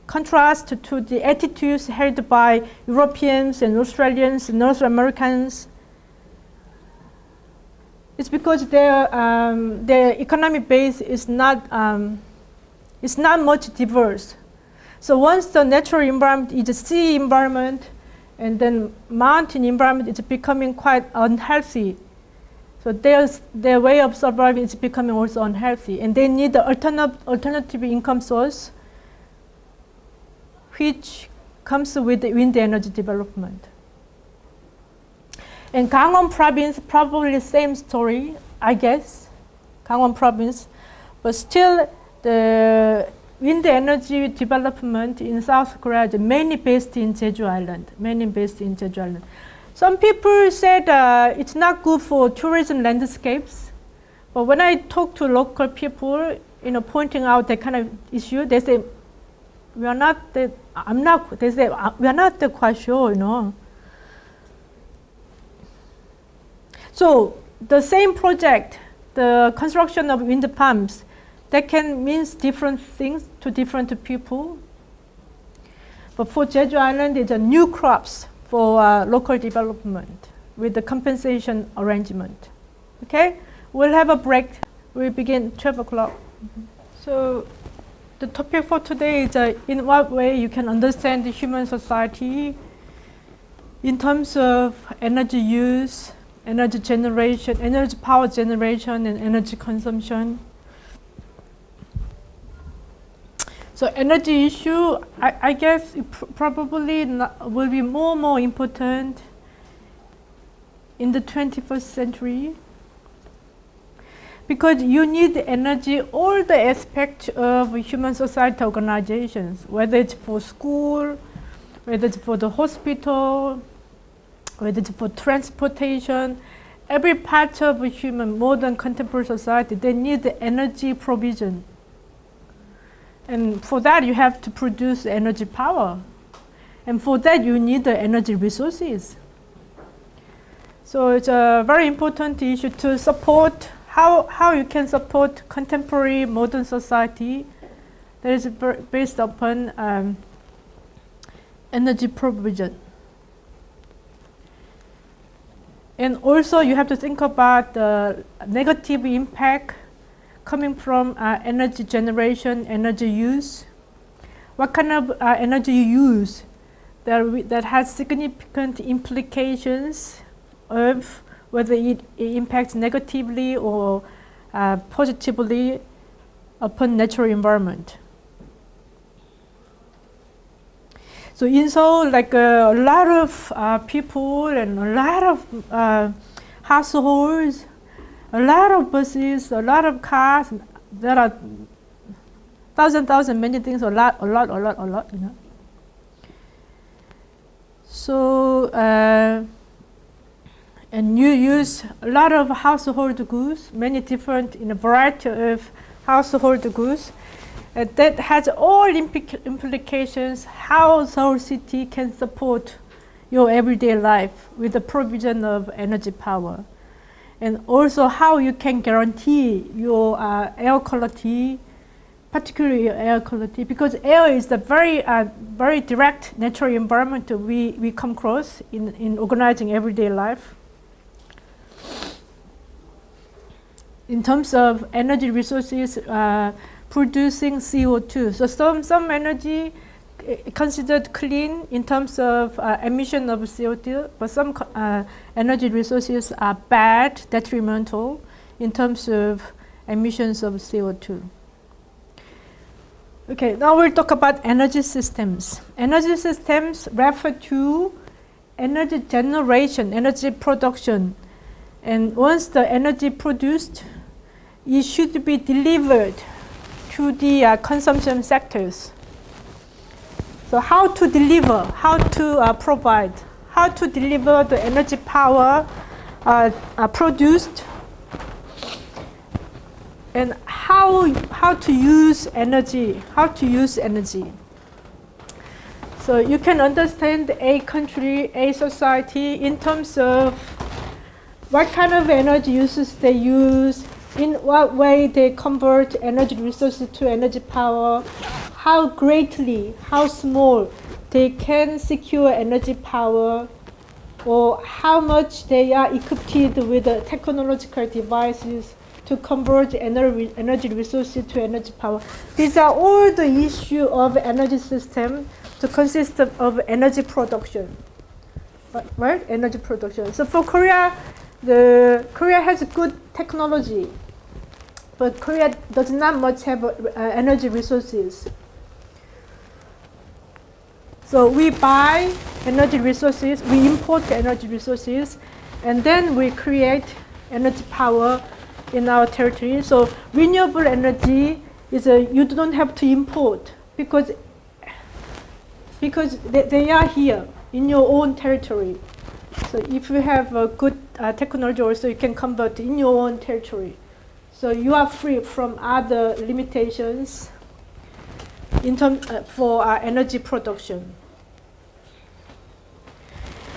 contrast to the attitudes held by Europeans and Australians and North Americans. It's because their economic base is not much diverse. So once the natural environment is a sea environment, and then mountain environment is becoming quite unhealthy. So their way of surviving is becoming also unhealthy, and they need the alternative income source, which comes with the wind energy development. In Gangwon province, probably the same story, I guess, Gangwon province, but still the wind energy development in South Korea is mainly based in Jeju Island, Some people said it's not good for tourism landscapes, but when I talk to local people, pointing out that kind of issue, they say, we are not quite sure, So the same project, the construction of wind farms, that can mean different things to different people. But for Jeju Island, it's a new crops for local development with the compensation arrangement. Okay, we'll have a break. We begin 12 o'clock. So the topic for today is in what way you can understand the human society in terms of energy use, energy generation, energy power generation, and energy consumption. So energy issue, I guess it probably will be more important in the 21st century, because you need energy, all the aspects of human society organizations, whether it's for school, whether it's for the hospital, whether it's for transportation, every part of a human modern contemporary society, they need the energy provision. And for that, you have to produce energy power. And for that, you need the energy resources. So it's a very important issue to support how you can support contemporary modern society that is based upon energy provision. And also, you have to think about the negative impact coming from energy generation, energy use. What kind of energy you use that has significant implications of whether it impacts negatively or positively upon natural environment. So in Seoul, like a lot of people and a lot of households, a lot of buses, a lot of cars. There are thousand, many things, a lot, So, and you use a lot of household goods, many different, in a variety of household goods. That has all implications how Seoul City can support your everyday life with the provision of energy power. And also how you can guarantee your air quality, particularly air quality, because air is the very direct natural environment we come across in organizing everyday life. In terms of energy resources, producing CO2. So some energy considered clean in terms of emission of CO2, but some energy resources are bad, detrimental in terms of emissions of CO2. Okay, now we'll talk about energy systems. Energy systems refer to energy generation, energy production. And once the energy produced, it should be delivered to the consumption sectors. So how to deliver, how to provide, how to deliver the energy power produced, and how to use energy, So you can understand a country, a society in terms of what kind of energy uses they use, in what way they convert energy resources to energy power, how greatly, how small they can secure energy power, or how much they are equipped with technological devices to convert energy resources to energy power. These are all the issue of energy system to consist of energy production, right? Energy production. So for Korea, Korea has good technology, but Korea does not much have energy resources. So we buy energy resources, we import energy resources, and then we create energy power in our territory. So renewable energy is you don't have to import because they are here in your own territory. So if you have a good technology also, you can convert in your own territory. So you are free from other limitations in terms for energy production.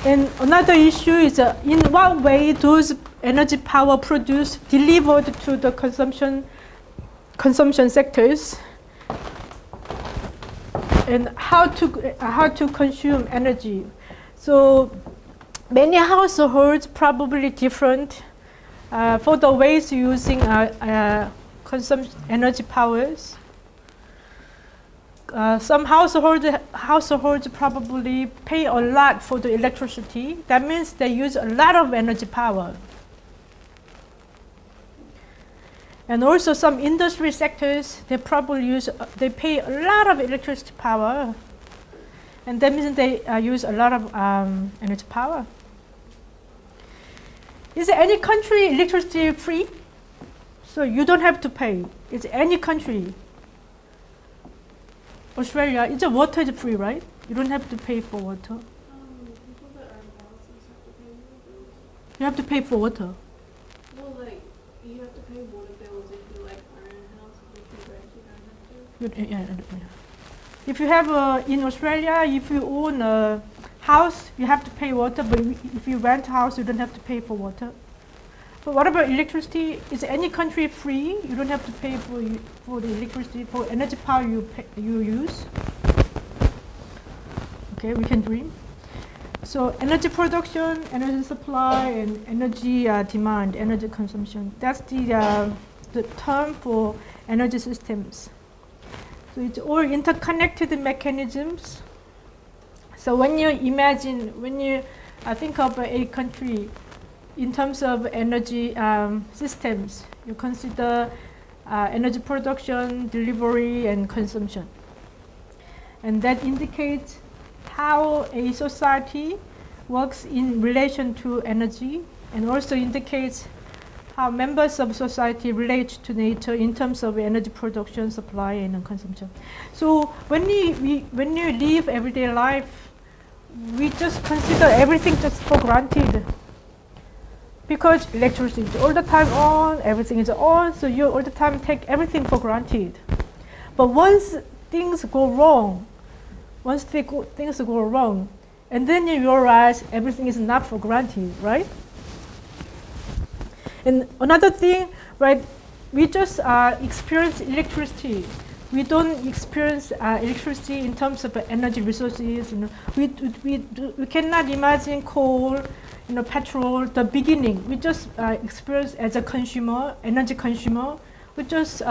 And another issue is in what way those energy power produced delivered to the consumption sectors, and how to consume energy. So many households probably different for the ways using energy powers. Some households probably pay a lot for the electricity. That means they use a lot of energy power. And also some industry sectors, they probably pay a lot of electricity power. And that means they use a lot of energy power. Is any country electricity free? So you don't have to pay. Is any country? Australia, water is free, right? You don't have to pay for water. People that are in houses have to pay more bills. You have to pay for water. Well, like, you have to pay water bills if you like are in a house. If you rent, you don't have to. If you have in Australia, if you own a house, you have to pay water. But if you rent a house, you don't have to pay for water. But what about electricity? Is any country free? You don't have to pay for the electricity, for energy power you use. Okay, we can dream. So energy production, energy supply, and energy demand, energy consumption. That's the term for energy systems. So it's all interconnected mechanisms. So when you think of a country, in terms of energy systems, you consider energy production, delivery, and consumption. And that indicates how a society works in relation to energy, and also indicates how members of society relate to nature in terms of energy production, supply, and consumption. So when you live everyday life, we just consider everything just for granted. Because electricity is all the time on, everything is on, so you all the time take everything for granted. But once things go wrong, and then you realize everything is not for granted, right? And another thing, right, we just experience electricity. We don't experience electricity in terms of energy resources. You know, we cannot imagine coal, petrol, the beginning. We just experience as a consumer, energy consumer. We just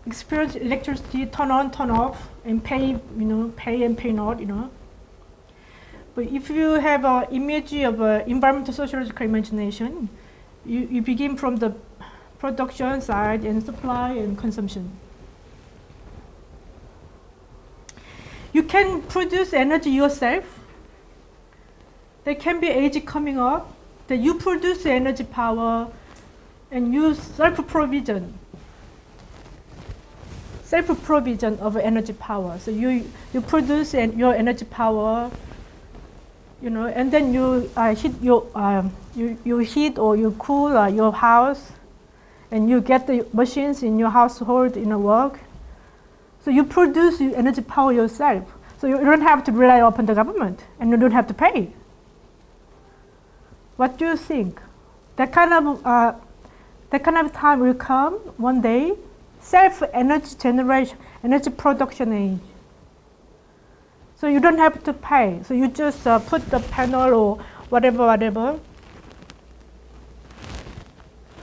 experience electricity, turn on, turn off, and pay and pay not, But if you have an image of environmental sociological imagination, you begin from the production side and supply and consumption. You can produce energy yourself. There can be age coming up that you produce energy power and use self-provision of energy power. So you produce your energy power, you know, and then you heat or you cool your house, and you get the machines in your household in a work. So you produce your energy power yourself. So you don't have to rely upon the government, and you don't have to pay. What do you think? That kind of time will come one day. Self-energy generation, energy production age. So you don't have to pay. So you just put the panel or whatever,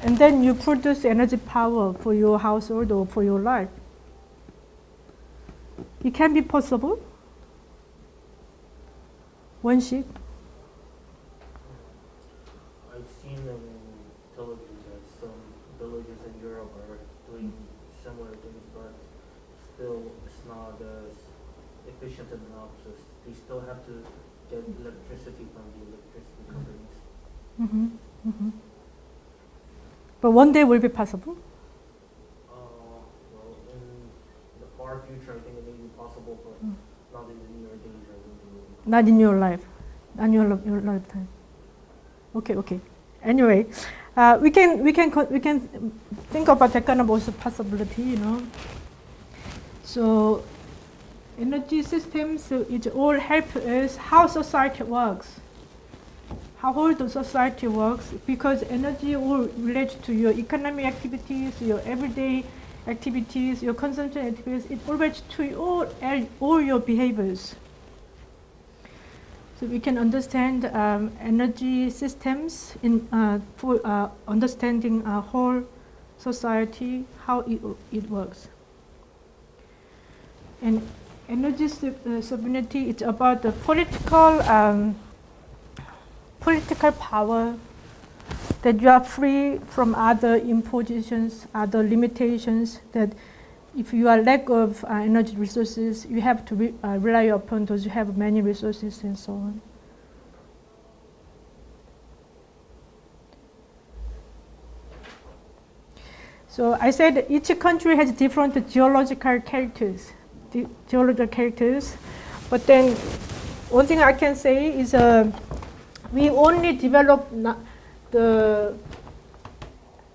and then you produce energy power for your household or for your life. It can be possible. 원식. I've seen in television that some villages in Europe are doing similar things, but still it's not as efficient enough. So they still have to get electricity from the electricity companies. Mm-hmm. Mm-hmm. But one day will be possible. Well, in the far future, I think it may be possible, but not in the near days. I think. Not in your life, not in your lifetime. Okay. Anyway, we can think about that kind of also possibility, you know. So, energy systems it all help us how society works, how whole the society works, because energy all relates to your economic activities, your everyday activities, your consumption activities. It all relates to all your behaviors. So we can understand energy systems for understanding our whole society, how it works. And energy sovereignty is about the political power, that you are free from other impositions, other limitations, that if you are lack of energy resources, you have to rely upon those who have many resources and so on. So I said that each country has different geological characters, but then one thing I can say is we only develop the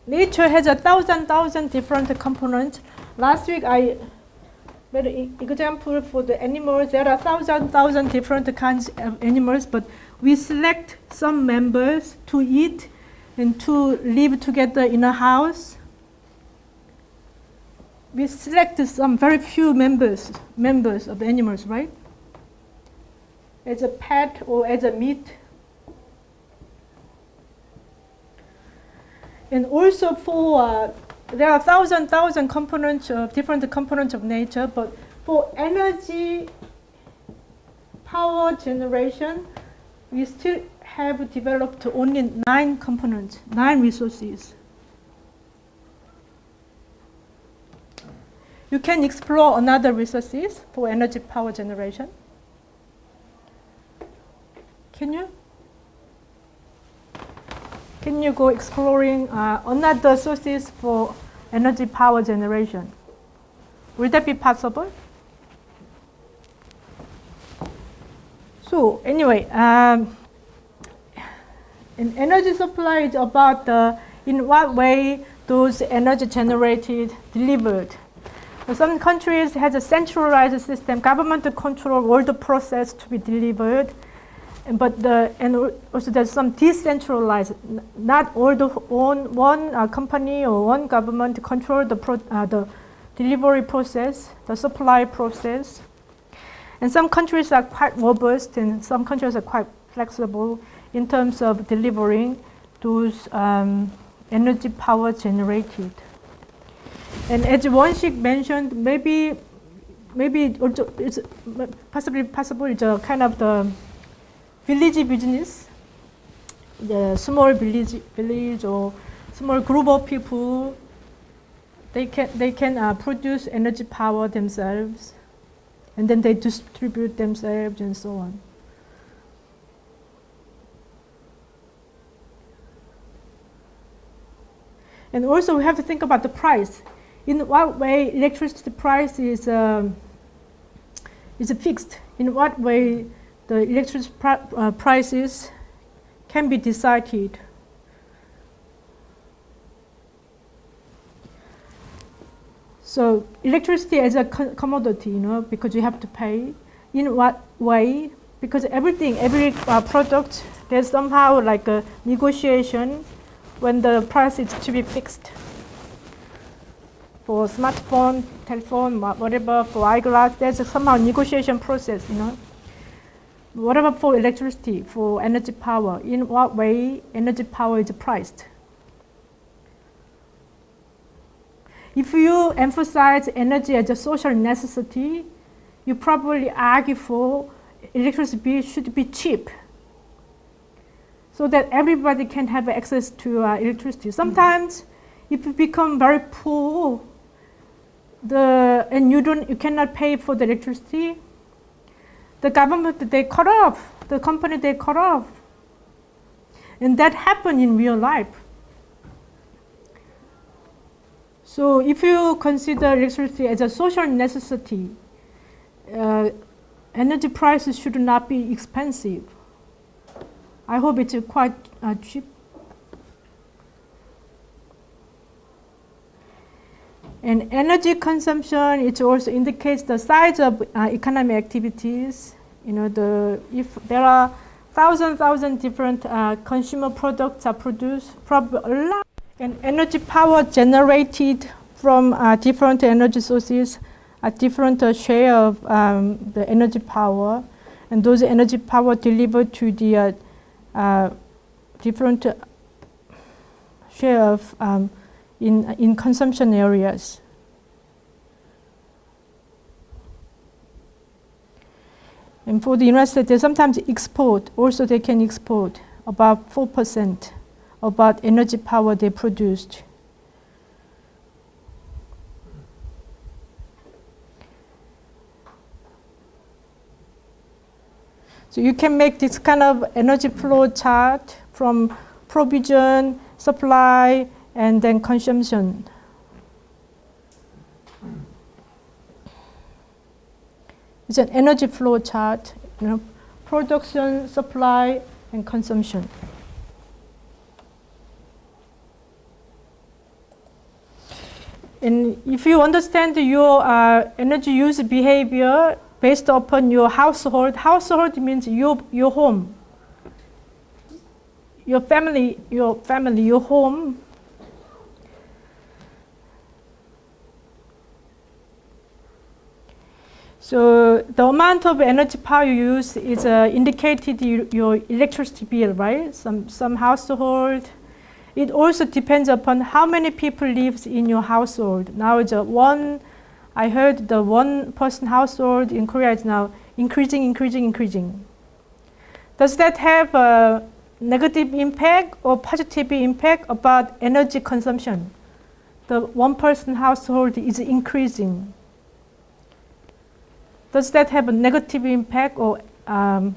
nature has 1,000 different components. Last week I made an example for the animals. There are 1,000 different kinds of animals, but we select some members to eat and to live together in a house. We select some very few members of animals, right? As a pet or as a meat. And also for there are 1,000 components, different components of nature, but for energy power generation, we still have developed only 9 components, 9 resources. You can explore another resources for energy power generation. Can you? Can you go exploring another sources for energy power generation? Will that be possible? So anyway, in energy supply is about in what way those energy generated delivered. So some countries has a centralized system, government control all the process to be delivered. And also there's some decentralized, not all the one company or one government control the delivery process, the supply process. And some countries are quite robust and some countries are quite flexible in terms of delivering those energy power generated. And as Wonshik mentioned, maybe also it's possibly possible it's a kind of the village business, the small village or small group of people, they can produce energy power themselves, and then they distribute themselves and so on. And also we have to think about the price. In what way electricity price is fixed? In what way the electricity prices can be decided? So electricity as a commodity, because you have to pay. In what way? Because every product, there's somehow like a negotiation when the price is to be fixed. For smartphone, telephone, whatever, for eyeglass, there's somehow negotiation process, Whatever for electricity, for energy power, in what way energy power is priced? If you emphasize energy as a social necessity, you probably argue for electricity should be cheap so that everybody can have access to electricity. Sometimes if you become very poor and you cannot pay for the electricity, the government, they cut off, the company, they cut off. And that happened in real life. So if you consider electricity as a social necessity, energy prices should not be expensive. I hope it's quite cheap. And energy consumption, it also indicates the size of economic activities. If there are thousand different consumer products are produced, probably a lot. And energy power generated from different energy sources, a different share of the energy power, and those energy power delivered to the different share of in consumption areas. And for the United States, they sometimes export. Also, they can export about 4% about energy power they produced. So you can make this kind of energy flow chart from provision, supply, and then consumption. It's an energy flow chart, production, supply, and consumption. And if you understand your energy use behavior based upon your household means your home, your family, your home. So the amount of energy power you use is indicated your electricity bill, right? Some household. It also depends upon how many people lives in your household. Now it's I heard the one-person household in Korea is now increasing. Does that have a negative impact or positive impact about energy consumption? The one-person household is increasing. Does that have a negative impact or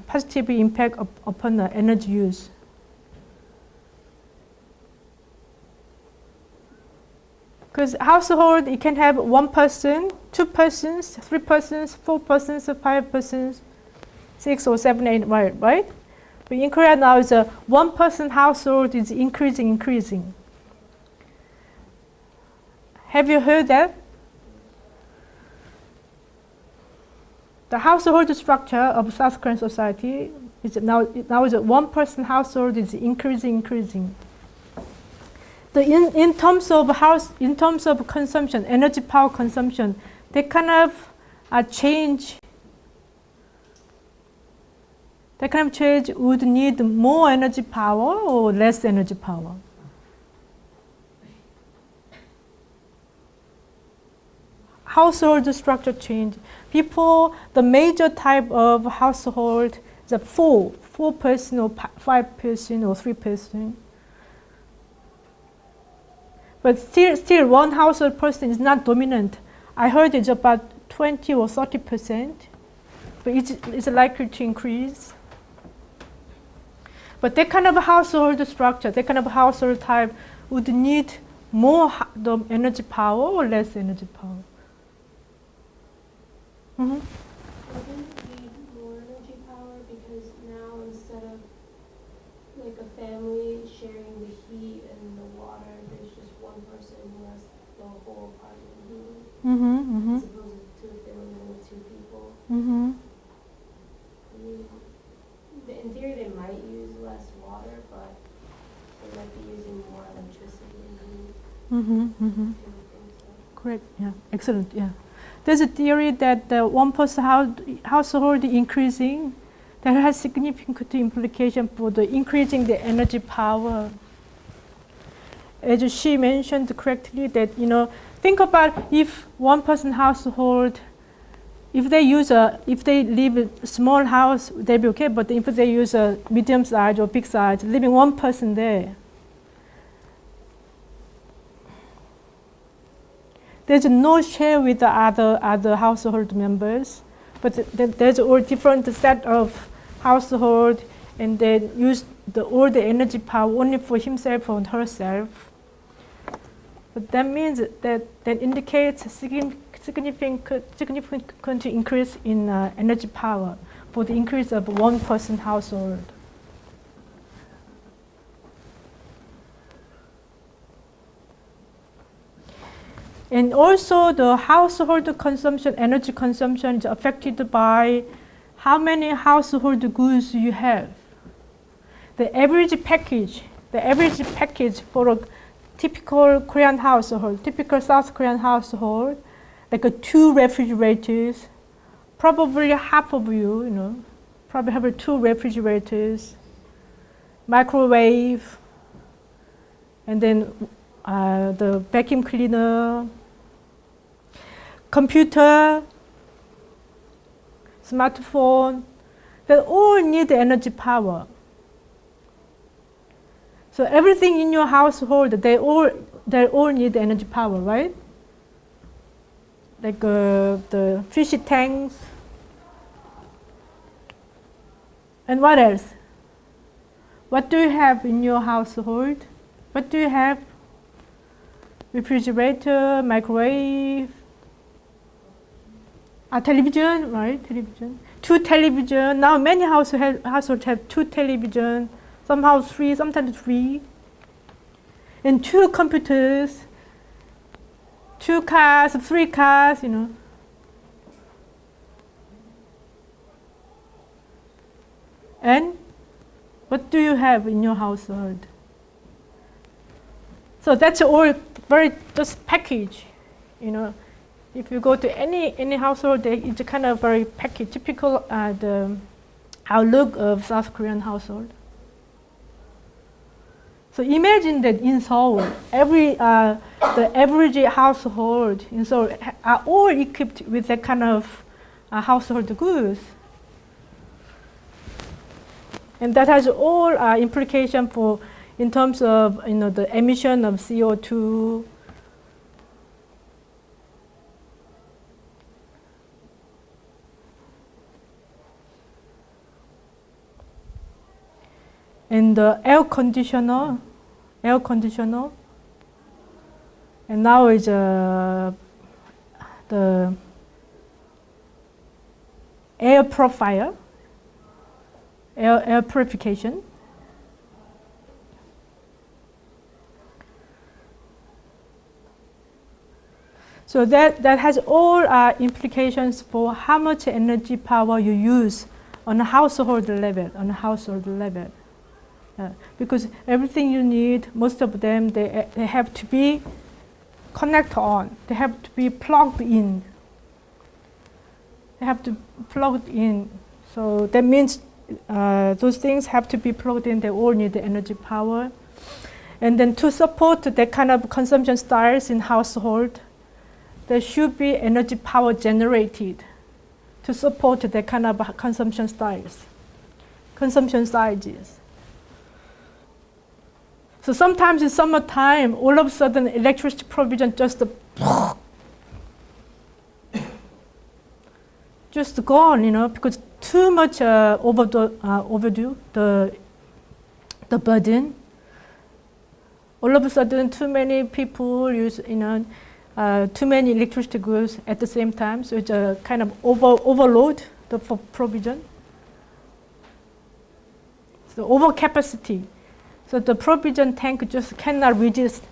positive impact upon the energy use? Because household, it can have one person, two persons, three persons, four persons, 5 persons, 6 or 7, 8, right? But in Korea now, it's a one-person household is increasing. Have you heard that? The household structure of South Korean society is now is a one-person household is increasing. In terms of consumption, energy power consumption, they kind of change. That kind of change would need more energy power or less energy power. Household structure change. Before, the major type of household is a four person or 5 person or 3 person. But still one household person is not dominant. I heard it's about 20 or 30%, but it's likely to increase. But that kind of household structure, that kind of household type would need more the energy power or less energy power? Mm-hmm. I think we need more energy power because now instead of like a family sharing the heat and the water, there's just one person who has the whole apartment heated. Mm-hmm. Mm-hmm. As opposed to if they were living with two people. Mm-hmm. I mean, in theory they might use less water, but they might be using more electricity and heat. Mm-hmm. Mm-hmm. I don't think so. Correct. Yeah. Excellent. Yeah. There's a theory that the one-person household increasing, that has significant implication for the increasing the energy power. As she mentioned correctly, that think about if one-person household, if they live in a small house, they'll be okay. But if they use a medium size or big size, living one person there, there's no share with the other household members, but there's all different set of household, and they use all the energy power only for himself and herself. But that means that indicates significant increase in energy power for the increase of one-person household. And also the household consumption, energy consumption is affected by how many household goods you have. The average package for a typical Korean household, typical South Korean household, like 2 refrigerators, probably half of you, probably have 2 refrigerators, microwave, and then the vacuum cleaner, computer, smartphone, they all need energy power. So everything in your household, they all need energy power, right? Like the fish tanks. And what else? What do you have in your household? What do you have? Refrigerator, microwave, television, right? Television. 2 television. Now many households have 2 television, somehow 3, sometimes 3. And 2 computers, 2 cars, 3 cars, And what do you have in your household? So that's all very just package, If you go to any household, it's kind of very package, typical the outlook of South Korean household. So imagine that in Seoul, the average household in Seoul are all equipped with that kind of household goods, and that has all implication for in terms of the emission of CO2. And the air conditioner, and now is the air purifier, air purification. So that has all implications for how much energy power you use on a household level, because everything you need, most of them, they have to be connected on. They have to be plugged in. So that means those things have to be plugged in. They all need the energy power. And then to support that kind of consumption styles in household, there should be energy power generated to support that kind of consumption sizes. So sometimes in summertime, all of a sudden electricity provision just gone, you know, because too much overdue the burden. All of a sudden, too many people use, you know, too many electricity goods at the same time, so it's a kind of overload the provision. So overcapacity. So the provision tank just cannot resist,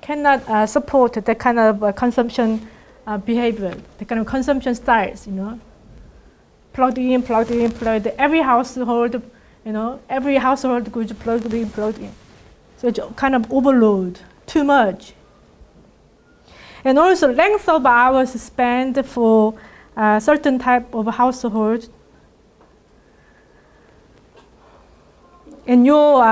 cannot support that kind of consumption behavior, the kind of consumption styles, you know. Plugged in, every household, you know, every household goes plugged in. So it's kind of overload, too much. And also length of hours spent for certain type of household. And your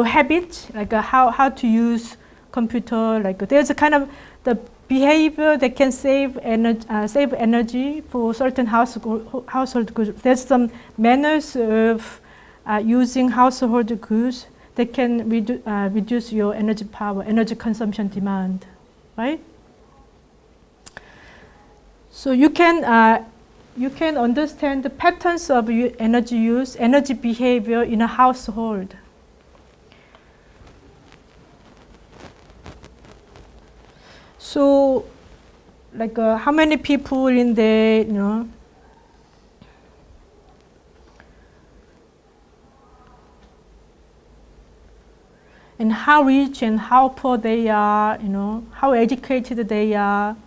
habit, like how to use computer, like there's a kind of the behavior that can save energy for certain household goods. There's some manners of using household goods that can reduce your energy power, energy consumption demand, right? So you can understand the patterns of energy use, energy behavior in a household. So, like how many people in there, you know, and how rich and how poor they are, you know, how educated they are.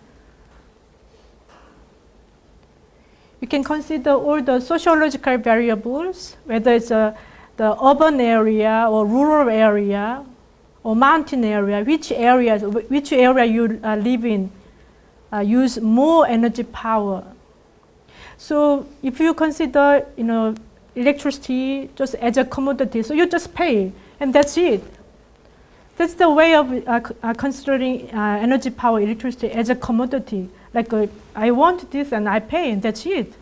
You can consider all the sociological variables, whether it's the urban area or rural area or mountain area, which area you live in use more energy power. So if you consider, you know, electricity just as a commodity, so you just pay and that's it. That's the way of considering energy power, electricity as a commodity. Like I want this and I pay and that's it.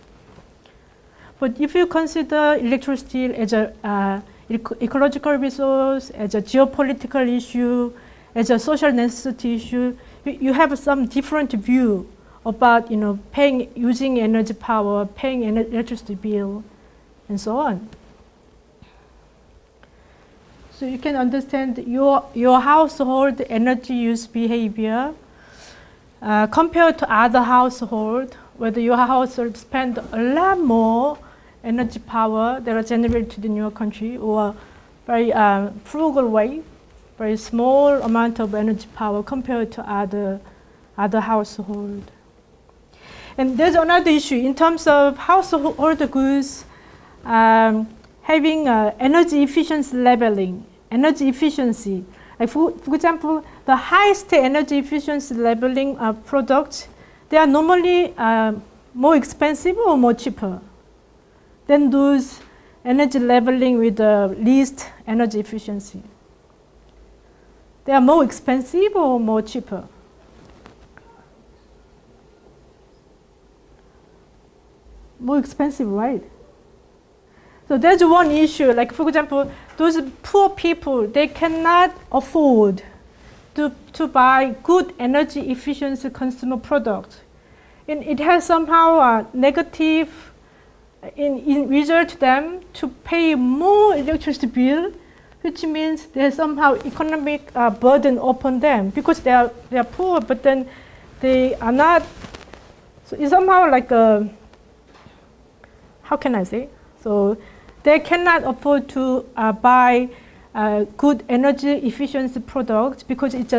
But if you consider electricity as a ecological resource, as a geopolitical issue, as a social necessity issue, you have some different view about, you know, using energy power, paying electricity bill, and so on. So you can understand your household energy use behavior compared to other household, whether your household spend a lot more energy power that are generated in your country, or very frugal way, very small amount of energy power compared to other household. And there's another issue in terms of household goods having energy efficiency labeling, energy efficiency. Like for example, the highest energy efficiency labeling products, they are normally more expensive or more cheaper than those energy labeling with the least energy efficiency. They are more expensive or more cheaper? More expensive, right? So there's one issue, like for example, those poor people, they cannot afford to buy good energy efficiency consumer products. And it has somehow a negative in result to them to pay more electricity bill, which means there's somehow economic burden upon them because they are poor, but then they are not. So it's somehow like a, how can I say? So they cannot afford to buy good energy efficiency products because it's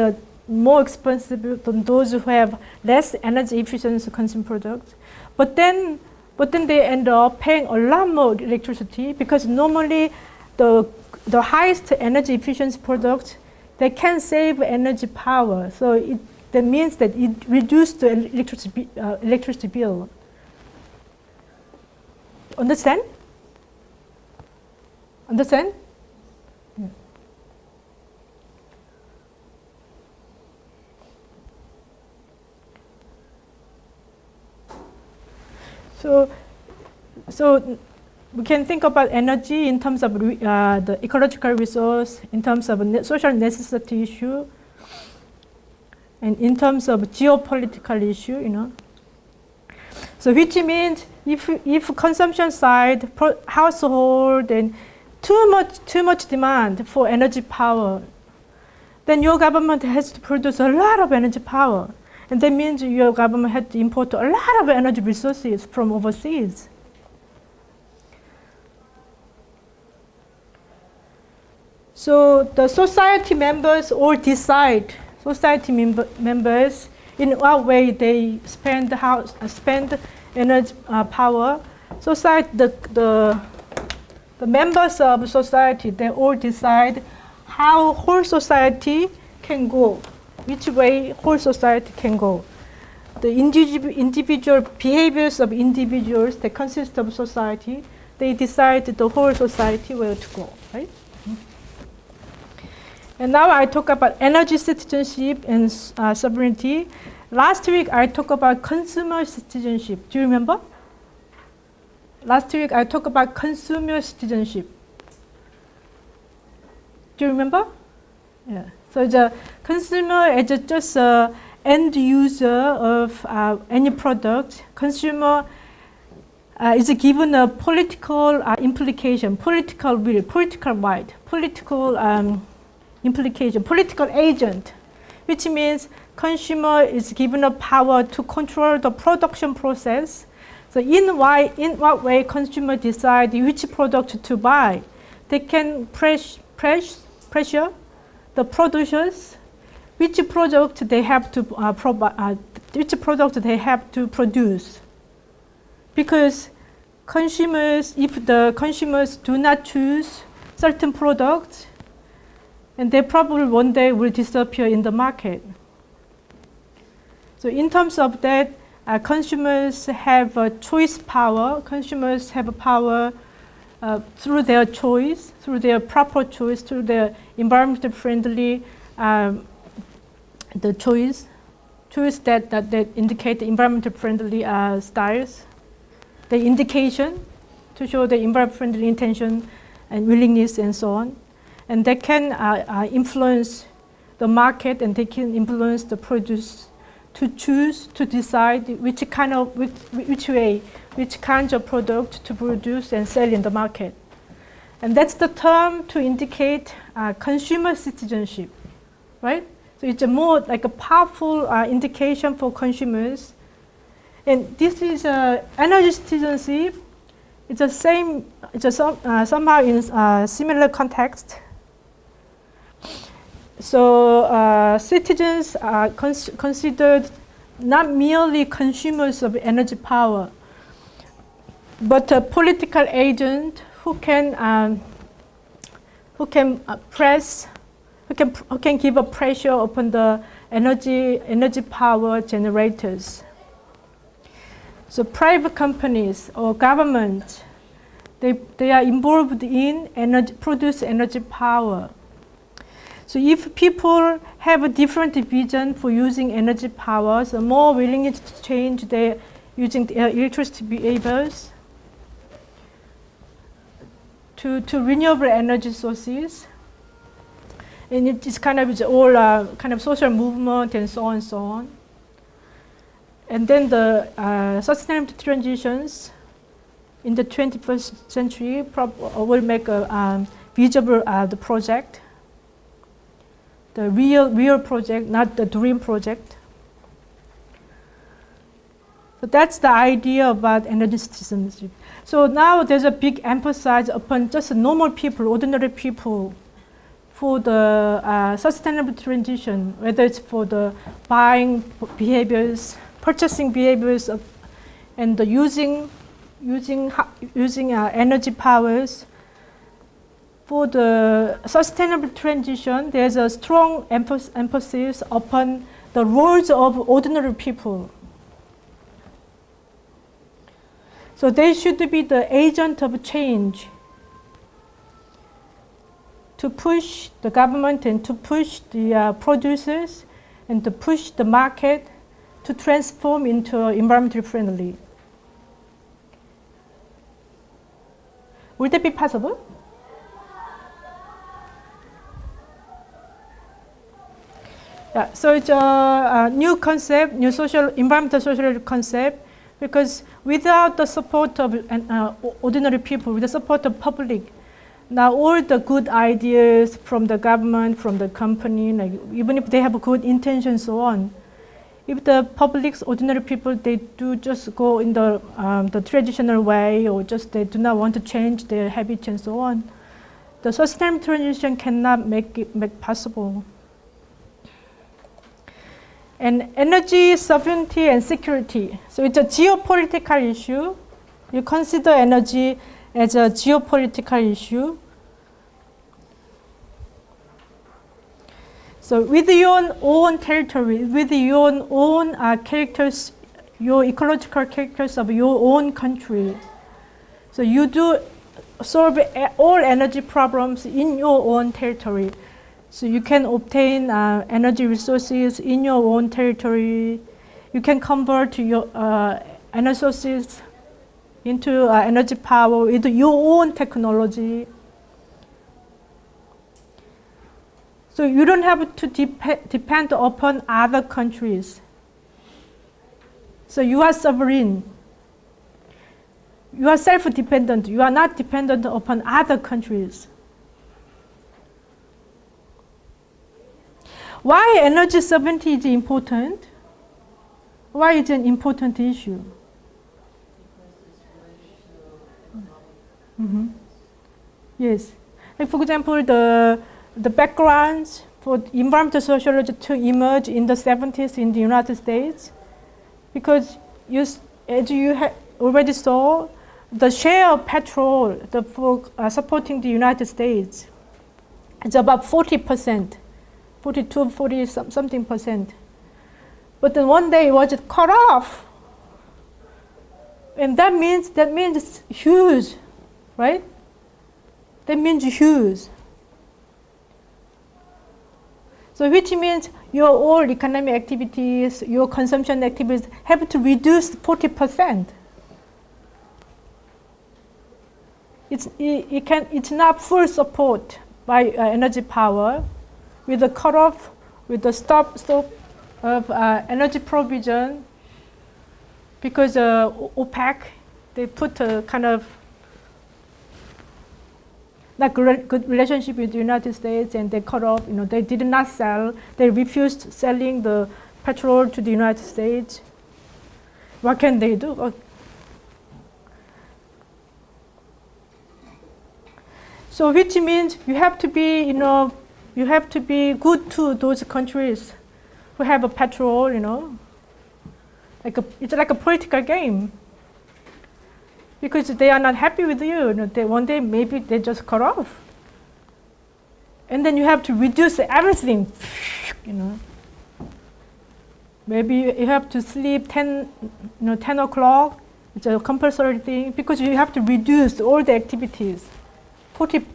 more expensive than those who have less energy efficiency consumer products. But then they end up paying a lot more electricity because normally the highest energy efficiency products, they can save energy power. So that means that it reduces the electricity bill. Understand? Understand? Yeah. So we can think about energy in terms of the ecological resource, in terms of social necessity issue, and in terms of geopolitical issue, you know. So which means if consumption side, household, and too much demand for energy power, then your government has to produce a lot of energy power. And that means your government has to import a lot of energy resources from overseas. So the society members all decide, members, in what way they spend energy power. Society, the members of society, they all decide how whole society can go, which way whole society can go. The individual behaviors of individuals that consist of society, they decide the whole society where to go, right? And now I talk about energy citizenship and sovereignty. Last week I talked about consumer citizenship. Do you remember? Last week I talked about consumer citizenship. Do you remember? Yeah. So the consumer is just an end user of any product. Consumer is given a political implication, political will, political right, political implication, political agent, which means consumer is given a power to control the production process. So in what way consumer decide which product to buy? They can pressure the producers which product they have to produce. Because consumers, if the consumers do not choose certain products, and they probably one day will disappear in the market. So in terms of that, consumers have a choice power. Consumers have a power through their choice, through their proper choice, through their environmental friendly the choice that indicate the environmental friendly styles, the indication to show the environmental friendly intention and willingness and so on. And they can influence the market, and they can influence the produce to choose, to decide which kinds of product to produce and sell in the market. And that's the term to indicate consumer citizenship, right? So it's a more like a powerful indication for consumers. And this is energy citizenship. It's the same, somehow in similar context. So citizens are considered not merely consumers of energy power, but a political agent who can give a pressure upon the energy power generators. So private companies or government, they are involved in produce energy power. So if people have a different vision for using energy power, so more willing to change using their electricity behaviors to renewable energy sources, and it's kind of all kind of social movement and so on and so on. And then the sustainable transitions in the 21st century will make a visible the project. The real project, not the dream project. So that's the idea about energy citizenship. So now there's a big emphasis upon just normal people, ordinary people, for the sustainable transition, whether it's for the buying behaviors, purchasing behaviors, and the using energy powers. For the sustainable transition, there's a strong emphasis upon the roles of ordinary people. So they should be the agent of change to push the government and to push the producers and to push the market to transform into environmentally friendly. Would that be possible? Yeah, so it's a new concept, new environmental social concept, because without the support of ordinary people, with the support of public, now all the good ideas from the government, from the company, like even if they have good intentions, so on, if the public's ordinary people, they do just go in the traditional way, or just they do not want to change their habits and so on, the sustainable transition cannot make possible. And energy sovereignty and security. So it's a geopolitical issue. You consider energy as a geopolitical issue. So with your own territory, with your own characters, your ecological characters of your own country, so you do solve all energy problems in your own territory. So you can obtain energy resources in your own territory. You can convert your energy sources into energy power with your own technology. So you don't have to depend upon other countries. So you are sovereign. You are self-dependent. You are not dependent upon other countries. Why energy sovereignty is important? Why is it an important issue? Yes. Like for example, the backgrounds for environmental sociology to emerge in the 70s in the United States, because as you already saw, the share of petrol for supporting the United States is about 40%. 42, 40 something percent. But then one day it was cut off. And that means it's huge, right? That means huge. So which means your all economic activities, your consumption activities have to reduce 40%. It's not full support by energy power. With the cutoff, with the stop of energy provision, because OPEC, they put a kind of not good relationship with the United States, and they cut off. They did not sell. They refused selling the petrol to the United States. What can they do? So which means you have to be, you have to be good to those countries who have a petrol, it's like a political game. Because they are not happy with you. One day maybe they just cut off. And then you have to reduce everything, Maybe you have to sleep 10 o'clock. It's a compulsory thing because you have to reduce all the activities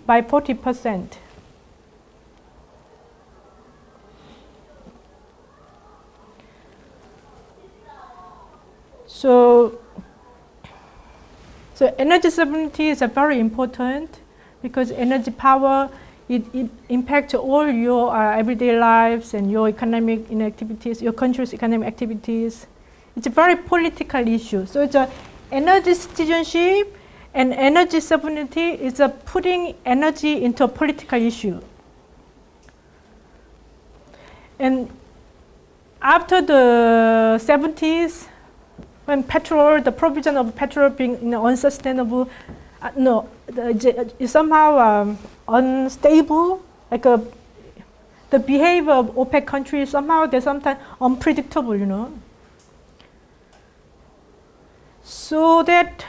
by 40%. So energy sovereignty is very important because energy power, it impacts all your everyday lives and your economic activities, your country's economic activities. It's a very political issue. So it's energy citizenship and energy sovereignty is putting energy into a political issue. And after the 70s, when the provision of petrol being unsustainable, somehow unstable, like the behavior of OPEC countries, somehow they're sometimes unpredictable, So that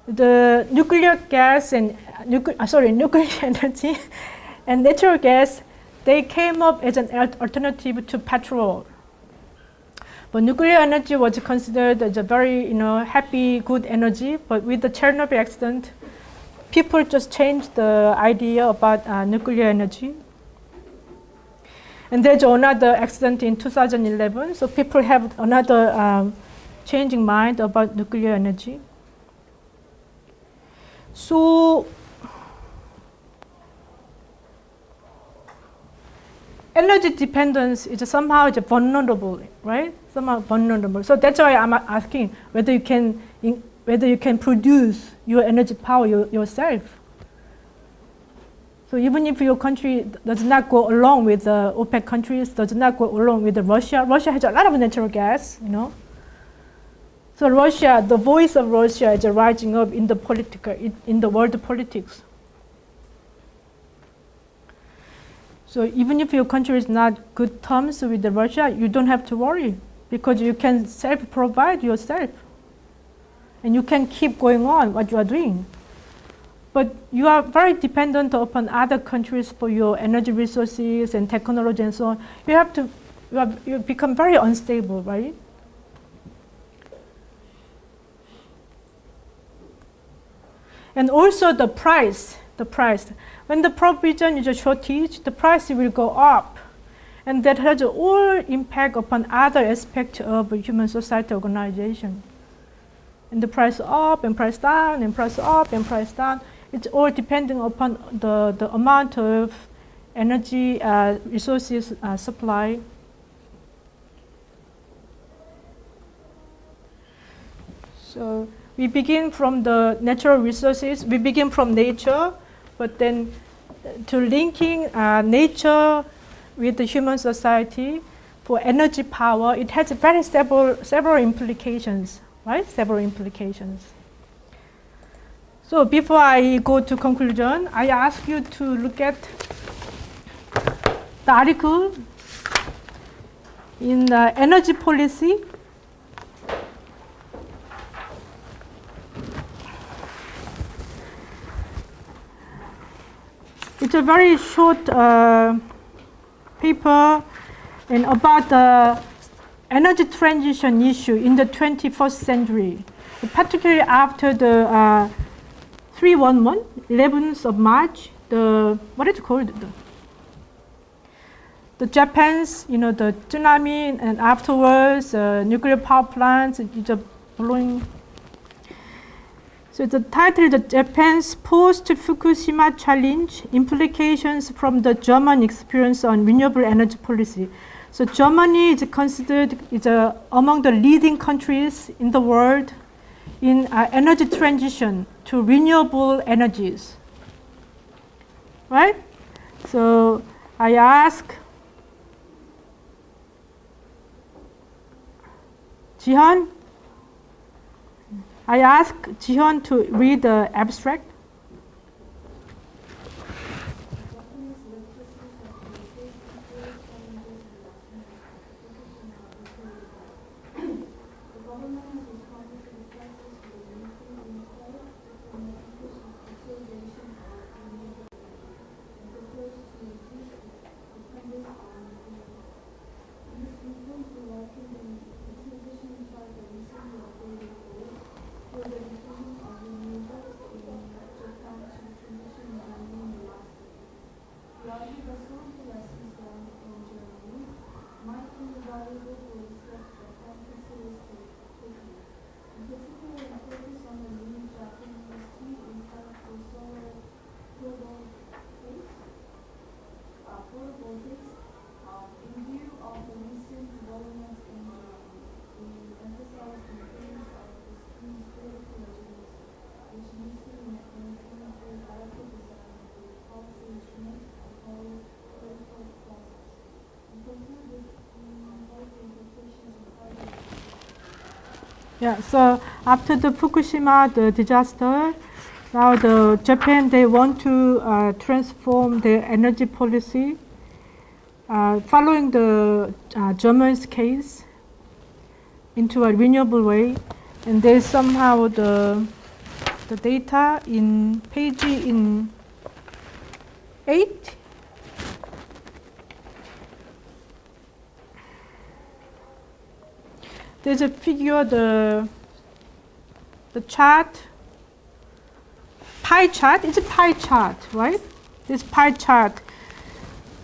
the nuclear gas and nuclear energy and natural gas, they came up as an alternative to petrol. But nuclear energy was considered as a very, happy, good energy. But with the Chernobyl accident, people just changed the idea about nuclear energy. And there's another accident in 2011, so people have another changing mind about nuclear energy. So energy dependence is somehow vulnerable, right? Somehow vulnerable. So that's why I'm asking whether you can produce your energy power yourself. So even if your country does not go along with the OPEC countries, does not go along with Russia has a lot of natural gas, you know. So Russia, the voice of Russia is rising up in the world politics. So even if your country is not good terms with Russia, you don't have to worry because you can self-provide yourself. And you can keep going on what you are doing. But you are very dependent upon other countries for your energy resources and technology and so on. You become very unstable, right? And also the price. When the provision is a shortage, the price will go up. And that has all impact upon other aspects of human society organization. And the price up and price down and price up and price down. It's all depending upon the amount of energy resources supply. So we begin from the natural resources, we begin from nature, but then to linking nature with the human society for energy power, it has very several implications, right? Several implications. So before I go to conclusion, I ask you to look at the article in energy policy. It's a very short paper and about the energy transition issue in the 21st century, particularly after the 311, 11th of March, what is it called? The Japan's, the tsunami, and afterwards, nuclear power plants, it's blowing. So the title is Japan's Post-Fukushima Challenge, Implications from the German Experience on Renewable Energy Policy. So Germany is considered among the leading countries in the world in energy transition to renewable energies, right? So I ask Jihyun to read the abstract. Yeah, so after the Fukushima disaster, now Japan, they want to transform their energy policy following the German's case into a renewable way. And there's somehow the data in page 8. There's a figure, the chart, pie chart. It's a pie chart, right? This pie chart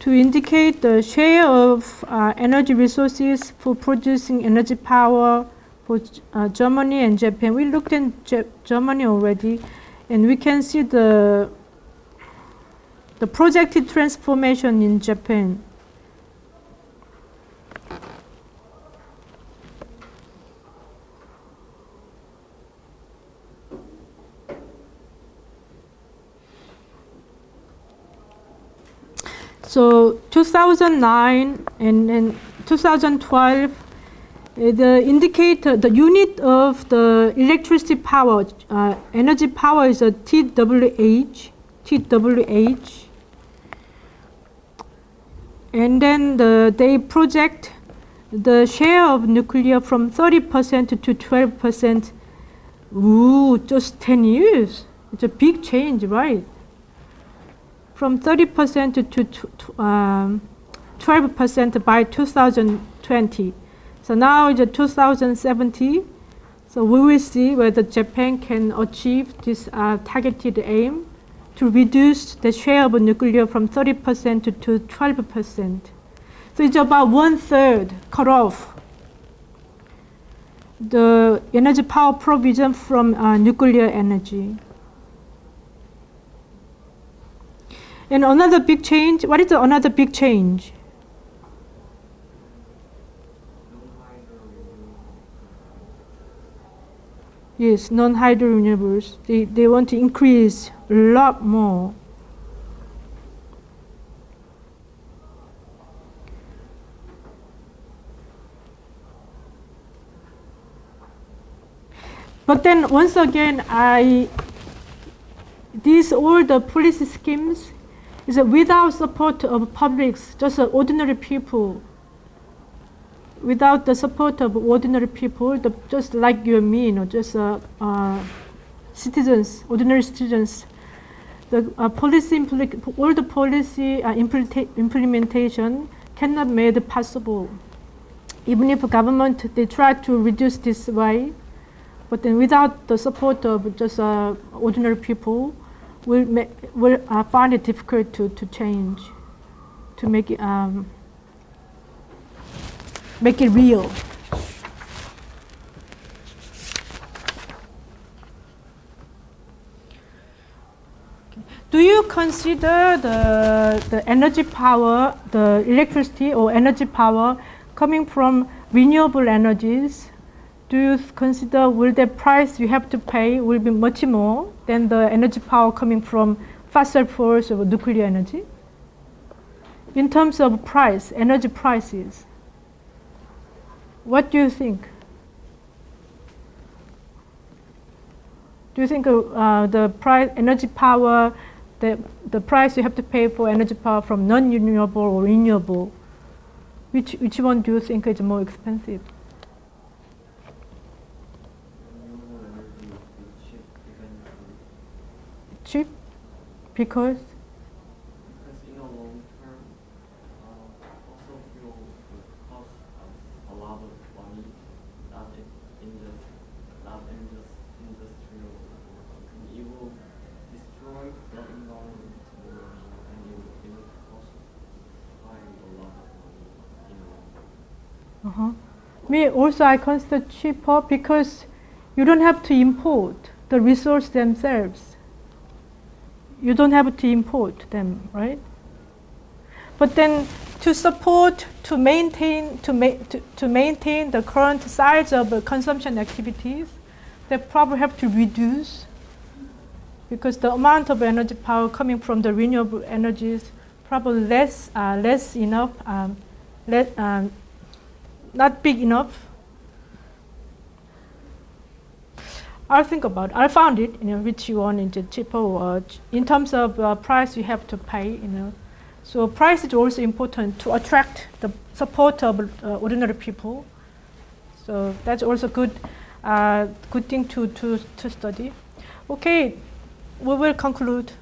to indicate the share of energy resources for producing energy power for Germany and Japan. We looked at Germany already. And we can see the projected transformation in Japan. So 2009 and 2012, the indicator, the unit of the electricity power, energy power is a TWH. And then they project the share of nuclear from 30% to 12%. Ooh, just 10 years. It's a big change, right? From 30% to 12% by 2020. So now it's 2070. So we will see whether Japan can achieve this targeted aim to reduce the share of nuclear from 30% to 12%. So it's about 1/3 cut off the energy power provision from nuclear energy. And another big change, what is another big change? Yes, non-hydro renewables. They want to increase a lot more. But then once again, these all the policy schemes is without support of publics, just ordinary people. Without the support of ordinary people, just like you and me, just citizens, ordinary citizens, the all the policy implementation cannot made possible. Even if government they try to reduce this way, but then without the support of just ordinary people, will find it difficult to change, to make it real. Okay. Do you consider the energy power, the electricity or energy power coming from renewable energies? Do you consider will the price you have to pay will be much more than the energy power coming from fossil fuels or nuclear energy? In terms of price, energy prices, what do you think? Do you think the price, energy power, the price you have to pay for energy power from non-renewable or renewable, which one do you think is more expensive? Cheap? Because? Because in the long term, fossil fuels would cost us a lot of money, not in just industrial work. It will destroy the environment more, and it will cost society a lot of money in the long term. Me also, I consider cheaper because you don't have to import the resource themselves. You don't have to import them, right? But then to support, to maintain the current size of consumption activities, they probably have to reduce because the amount of energy power coming from the renewable energies probably less enough, not big enough. I'll think about it. I found it, which one is cheaper or in terms of price you have to pay, So price is also important to attract the support of ordinary people. So that's also good thing to study. Okay, we will conclude.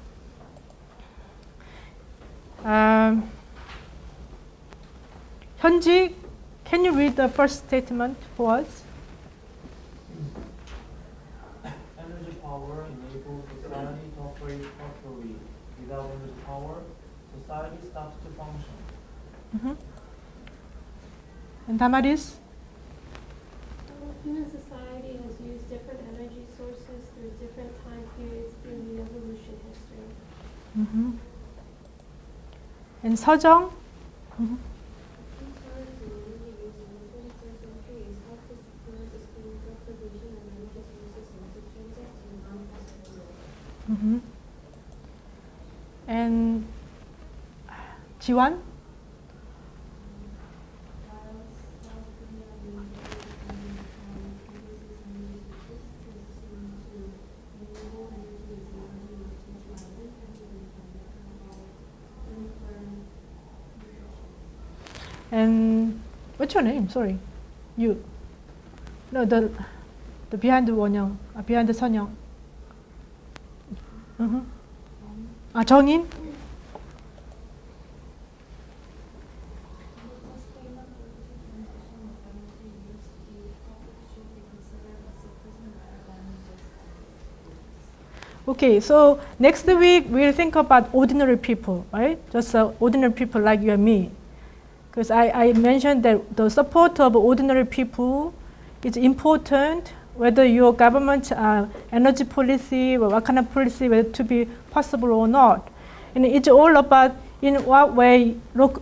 Hyunji, can you read the first statement for us? Energy power enables society to operate properly. Without energy power, society stops to function. And Damaris? Human society has used different energy sources through different time periods, being And 서정? And 지완? And what's your name? Sorry, you. No, the behind the 원영, behind the 선영. 아 정인? Okay, so next week we'll think about ordinary people, right? Just ordinary people like you and me. Because I mentioned that the support of ordinary people is important, whether your government energy policy or what kind of policy, whether to be possible or not. And it's all about in what way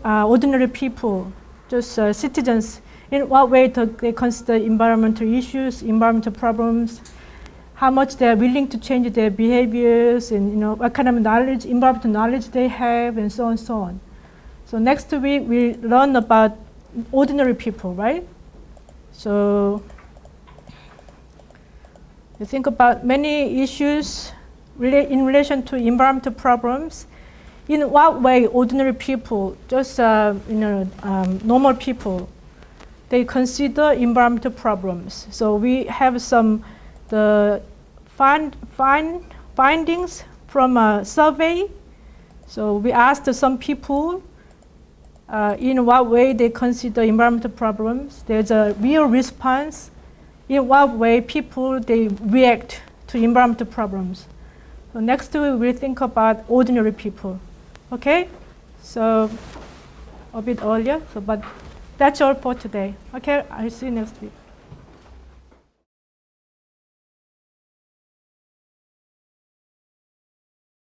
ordinary people, just citizens, in what way they consider environmental issues, environmental problems, how much they are willing to change their behaviors, and what kind of knowledge, environmental knowledge they have, and so on and so on. So next week we learn about ordinary people, right? So you think about many issues in relation to environmental problems. In what way ordinary people, just normal people, they consider environmental problems. So we have the findings from a survey. So we asked some people in what way they consider environmental problems. There's a real response. In what way people they react to environmental problems. So next week we'll think about ordinary people. Okay? So a bit earlier. But that's all for today. Okay, I'll see you next week.